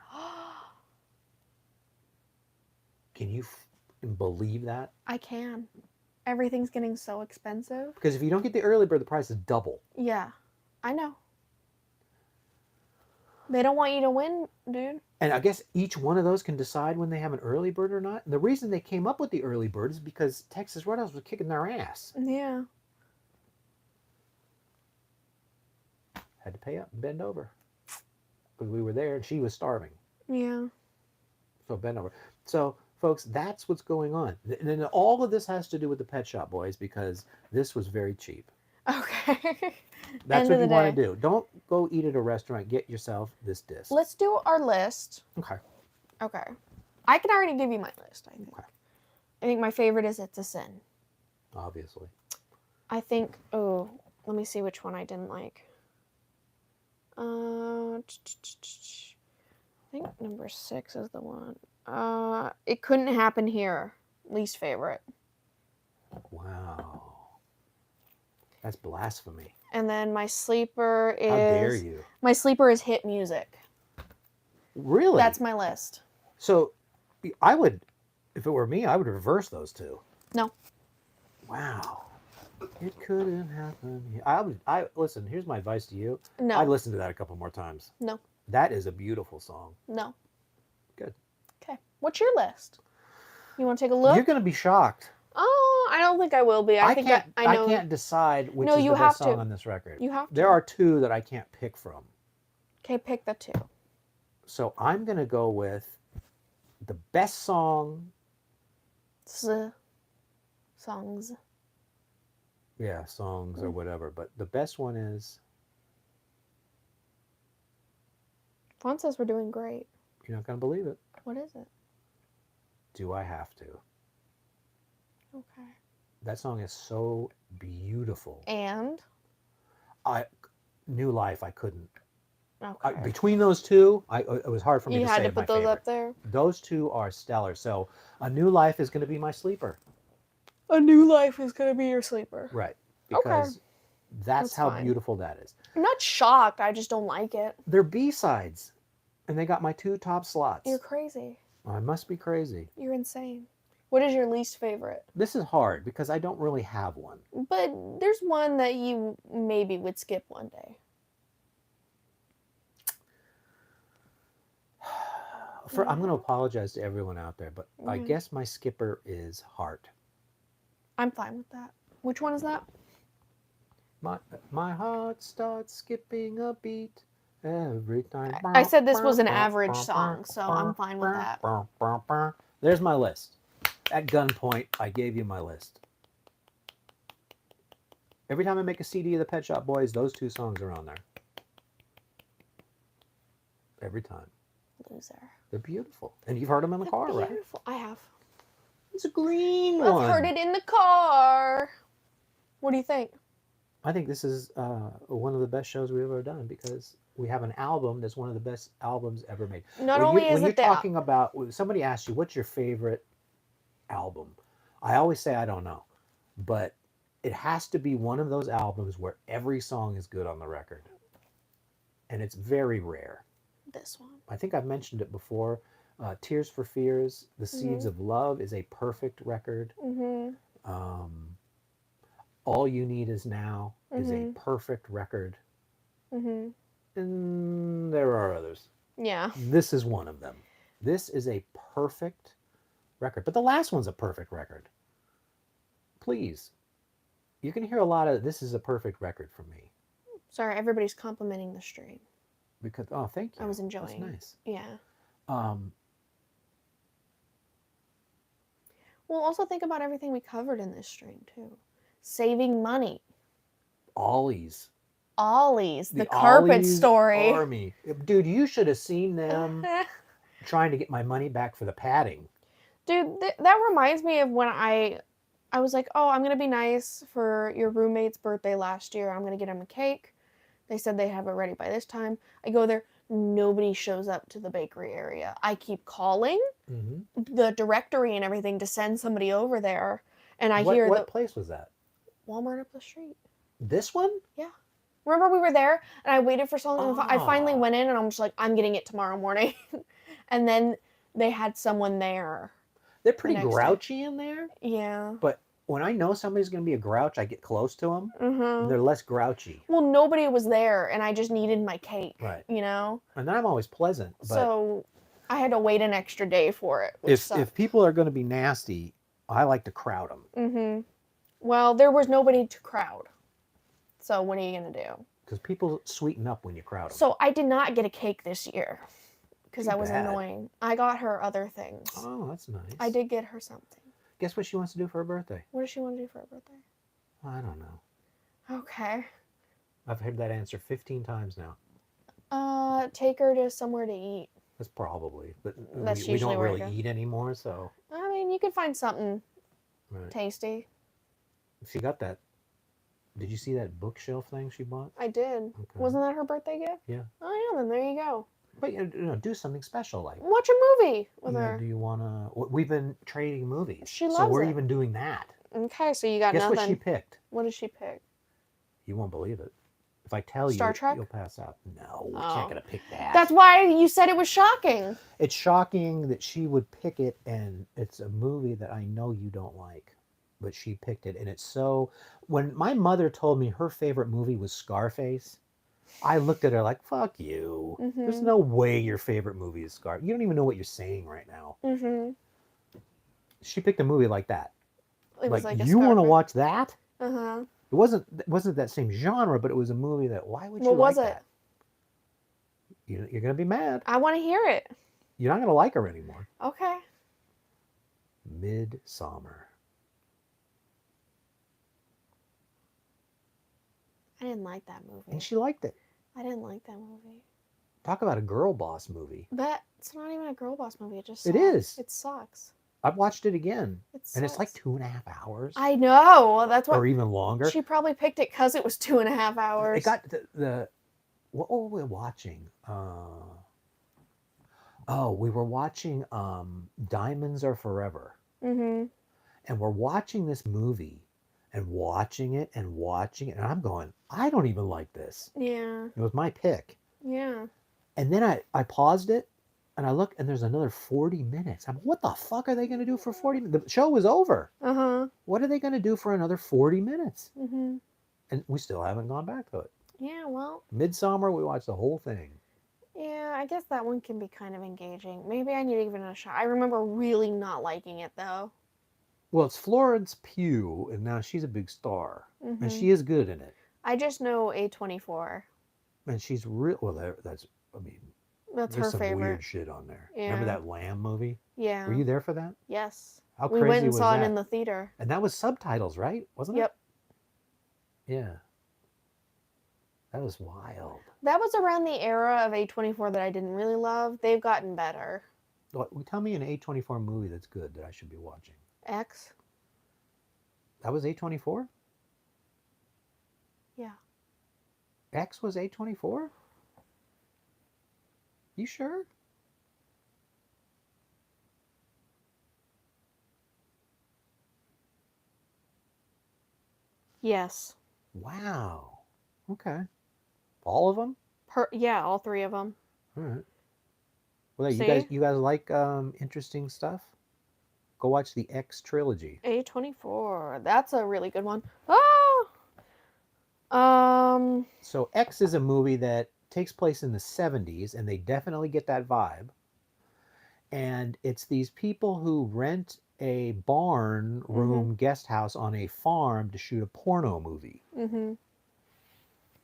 Can you believe that? I can. Everything's getting so expensive. Because if you don't get the early bird, the price is double. Yeah. I know. They don't want you to win, dude. And I guess each one of those can decide when they have an early bird or not. And the reason they came up with the early bird is because Texas Roadhouse was kicking their ass. Yeah. Had to pay up and bend over. Because we were there and she was starving. Yeah. So bend over. So, folks, that's what's going on. And then all of this has to do with the Pet Shop Boys because this was very cheap. Okay. That's End what of you the want day. to do. Don't go eat at a restaurant. Get yourself this disc. Let's do our list. Okay. Okay. I can already give you my list, I think. Okay. I think my favorite is It's a Sin. Obviously. I think, let me see which one I didn't like. I think number 6 is the one. It Couldn't Happen Here. Least favorite. Wow. That's blasphemy. And then my sleeper is... How dare you? My sleeper is Hit Music. Really? That's my list. So, I would, if it were me, I would reverse those two. No. Wow. It couldn't happen. Listen, here's my advice to you. No. I'd listen to that a couple more times. No. That is a beautiful song. No. Good. Okay. What's your list? You want to take a look? You're going to be shocked. Oh, I don't think I will be. I think I know. I can't decide which No, is you the best have to. song on this record. You have to. There are 2 that I can't pick from. Okay, pick the 2. So I'm going to go with the best song. Songs. Yeah, songs or whatever. But the best one is... Fawn says we're doing great. You're not going to believe it. What is it? Do I Have to? Okay. That song is so beautiful. And? New Life, I couldn't. Okay. Between those two, it was hard for me You to had say to my put those favorite. up there. Those two are stellar. So, A New Life is going to be my sleeper. A New Life is gonna be your sleeper. Right. Because that's how fine. beautiful that is. I'm not shocked. I just don't like it. They're B-sides, and they got my 2 top slots. You're crazy. I must be crazy. You're insane. What is your least favorite? This is hard because I don't really have one. But there's one that you maybe would skip one day. I'm going to apologize to everyone out there, but I Mhm. guess my skipper is Heart. I'm fine with that. Which one is that? My heart starts skipping a beat every time. I said this was an average song, so I'm fine with that. There's my list. At gunpoint, I gave you my list. Every time I make a CD of the Pet Shop Boys, those 2 songs are on there. Every time. Loser. They're beautiful. And you've heard them in the car, right? Beautiful. I have. It's a green one. I've heard it in the car. What do you think? I think this is one of the best shows we've ever done because we have an album that's one of the best albums ever made. Not only is when you're it that talking about, when somebody asks you, what's your favorite album? I always say I don't know. But it has to be one of those albums where every song is good on the record. And it's very rare. this one. I think I've mentioned it before. Tears for Fears, The Seeds of Love is a perfect record. All You Need Is Now is a perfect record. And there are others. Yeah. This is one of them. This is a perfect record. But the last one's a perfect record. Please. You can hear a lot of this is a perfect record for me. Sorry, everybody's complimenting the stream. Because thank you. I was enjoying. That's nice. Yeah. Well, also think about everything we covered in this stream too. Saving money. Ollie's. The carpet Ollie's story. Army. Dude, you should have seen them trying to get my money back for the padding. Dude, that reminds me of when I was like, oh, I'm going to be nice for your roommate's birthday last year. I'm going to get him a cake. They said they have it ready by this time. I go there. Nobody shows up to the bakery area. I keep calling the directory and everything to send somebody over there. And I hear what place was that? Walmart up the street. This one? Yeah. Remember we were there and I waited for something. I finally went in and I'm just like, I'm getting it tomorrow morning. And then they had someone there. They're pretty grouchy in there. Yeah. But when I know somebody's going to be a grouch, I get close to them. And they're less grouchy. Well, nobody was there and I just needed my cake. Right. You know? And I'm always pleasant. But so I had to wait an extra day for it. If people are going to be nasty, I like to crowd them. Well, there was nobody to crowd. So what are you going to do? Because people sweeten up when you crowd them. So I did not get a cake this year. Because that was bad. Annoying. I got her other things. Oh, that's nice. I did get her something. Guess what she wants to do for her birthday? What does she want to do for her birthday? I don't know. Okay. I've heard that answer 15 times now. Take her to somewhere to eat. That's probably. But That's we don't usually where really I go. eat anymore, so. I mean, you could find something Right. tasty. She got that. Did you see that bookshelf thing she bought? I did. Okay. Wasn't that her birthday gift? Yeah. Oh, yeah, then there you go. But do something special like. Watch a movie with her. Do you want to? We've been trading movies. She so loves we're it. even doing that. Okay, so you got Guess nothing. what she picked? What did she pick? You won't believe it. If I tell Star you, Trek? you'll pass out. No, we Oh. can't gonna pick that. That's why you said it was shocking. It's shocking that she would pick it, and it's a movie that I know you don't like, but she picked it, and it's so. When my mother told me her favorite movie was Scarface, I looked at her like, "Fuck you! There's no way your favorite movie is Scar. You don't even know what you're saying right now." She picked a movie like that. It was like a you want to Scarface. watch that? Uh-huh. It wasn't that same genre, but it was a movie that. Why would you What like was it? that? You're gonna be mad. I want to hear it. You're not gonna like her anymore. Okay. Midsummer. I didn't like that movie. And she liked it. I didn't like that movie. Talk about a girl boss movie. But it's not even a girl boss movie. It just It sucks. is. It sucks. I've watched it again, It and it's like sucks. 2.5 hours, I know. That's what or even longer. she probably picked it because it was 2.5 hours. It got what were we watching? Oh, we were watching Diamonds Are Forever. Mhm. And we're watching this movie and watching it and watching it. And I'm going, I don't even like this. Yeah. It was my pick. Yeah. And then I paused it and I look and there's another 40 minutes. I'm what the fuck are they going to do for 40 minutes? The show is over. Uh-huh. What are they going to do for another 40 minutes? Mhm. And we still haven't gone back to it. Yeah, well, Midsummer, we watched the whole thing. yeah, I guess that one can be kind of engaging. Maybe I need to give it a shot. I remember really not liking it though. Well, it's Florence Pugh, and now she's a big star. And Mhm. she is good in it. I just know A24. And she's real. Well, that's, I mean, That's there's her some favorite. weird shit on there. Yeah. Remember that Lamb movie? Yeah. Were you there for that? Yes. How We crazy went and was saw that? it in the theater. And that was subtitles, right? Wasn't Yep. it? Yeah. That was wild. That was around the era of A24 that I didn't really love. They've gotten better. Well, tell me an A24 movie that's good that I should be watching. X? That was A24? Yeah. X was A24? You sure? Yes. Wow. Okay. All of them? Yeah, all three of them. All right. Well, See? you guys like interesting stuff? Go watch the X trilogy. A24. That's a really good one. Oh! So X is a movie that takes place in the 70s, and they definitely get that vibe. And it's these people who rent a barn room guest house on a farm to shoot a porno movie. Mm-hmm.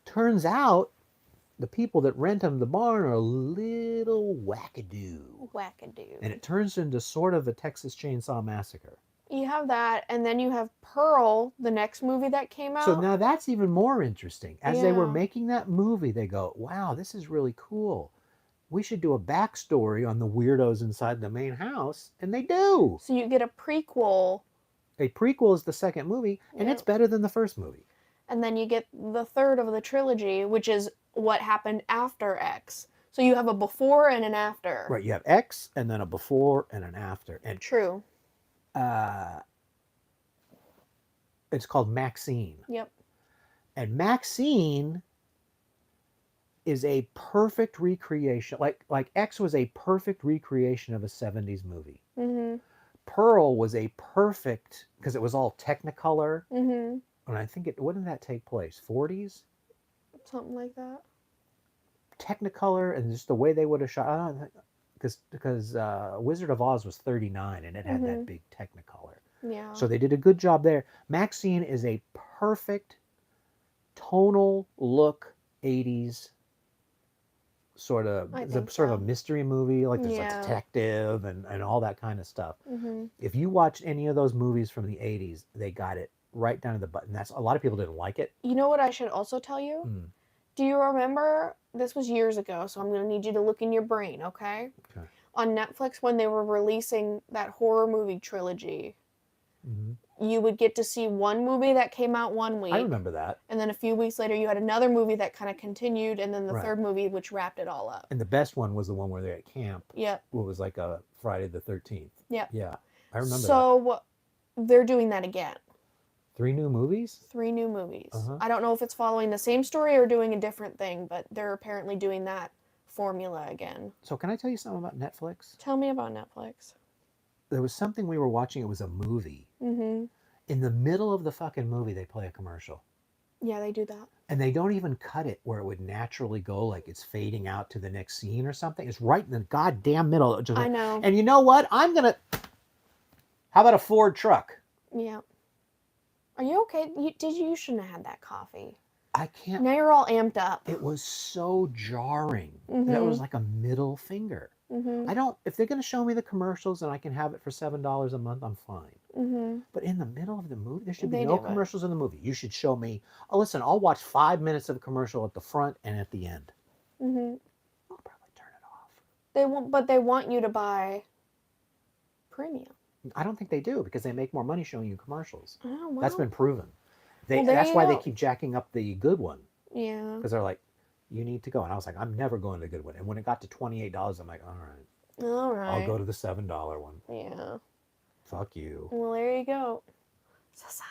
Turns out the people that rent them the barn are a little wackadoo. Wackadoo. And it turns into sort of a Texas Chainsaw Massacre. You have that, and then you have Pearl, the next movie that came out. So now that's even more interesting. As they were Yeah. making that movie, they go, wow, this is really cool. We should do a backstory on the weirdos inside the main house. And they do. So you get a prequel, A prequel is the second movie, and Yep. it's better than the first movie. and then you get the third of the trilogy, which is what happened after X. So you have a before and an after. Right, you have X, and then a before and an after. And True. it's called Maxine. Yep. And Maxine is a perfect recreation. Like X was a perfect recreation of a 70s movie. Mm-hmm. Pearl was a perfect, because it was all Technicolor. Mm-hmm. And I think when did that take place? 40s? Something like that. Technicolor, and just the way they would have shot. Because Wizard of Oz was 39 and it had that big Technicolor. Yeah. So they did a good job there. Maxine is a perfect tonal look 80s sort of, I it's think sort of so. a mystery movie. Like there's Yeah. a detective and all that kind of stuff. Mm-hmm. If you watch any of those movies from the 80s, they got it right down to the button. That's a lot of people didn't like it. You know what I should also tell you? Mm. Do you remember? This was years ago, so I'm going to need you to look in your brain, okay? Okay. On Netflix, when they were releasing that horror movie trilogy, Mm-hmm. you would get to see one movie that came out one week. I remember that. And then a few weeks later, you had another movie that kind of continued, and then the Right. third movie, which wrapped it all up. And the best one was the one where they're at camp. Yep. What was like a Friday the 13th. Yep. Yeah, I remember that. So they're doing that again. 3 new movies? 3 new movies. Uh-huh. I don't know if it's following the same story or doing a different thing, but they're apparently doing that formula again. So can I tell you something about Netflix? Tell me about Netflix. There was something we were watching. It was a movie. Mm-hmm. In the middle of the fucking movie, they play a commercial. Yeah, they do that. And they don't even cut it where it would naturally go, like it's fading out to the next scene or something. It's right in the goddamn middle. I know. And you know what? How about a Ford truck? Yeah. Are you okay? You shouldn't have had that coffee. I can't. Now you're all amped up. It was so jarring. That Mhm. was like a middle finger. Mm-hmm. If they're going to show me the commercials and I can have it for $7 a month, I'm fine. Mm-hmm. But in the middle of the movie, there should be They no do it. commercials in the movie. You should show me, oh, listen, I'll watch 5 minutes of a commercial at the front and at the end. Mm-hmm. I'll probably turn it off. They want you to buy premium. I don't think they do because they make more money showing you commercials. Oh, well. That's been proven. Well, there That's you why they go. keep jacking up the good one Yeah. because they're like, You need to go. And I was like, I'm never going to Goodwin. And when it got to $28, I'm like, all right, All right. I'll go to the $7 one. Yeah. Fuck you. Well, there you go. Society.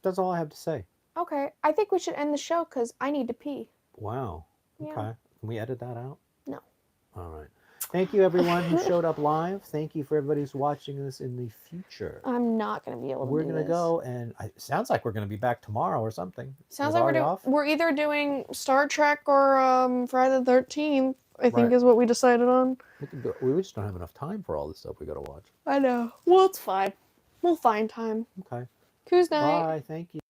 That's all I have to say. Okay. I think we should end the show because I need to pee. Wow. Yeah. Okay. Can we edit that out? No. All right. Thank you, everyone who showed up live. Thank you for everybody who's watching this in the future. I'm not going to be able to We're do going to this. go, and it sounds like we're going to be back tomorrow or something. Sounds Is like Ari off? we're either doing Star Trek or Friday the 13th, I think Right. is what we decided on. We just don't have enough time for all this stuff we got to watch. I know. Well, it's fine. We'll find time. Okay. Who's night? Bye. Thank you.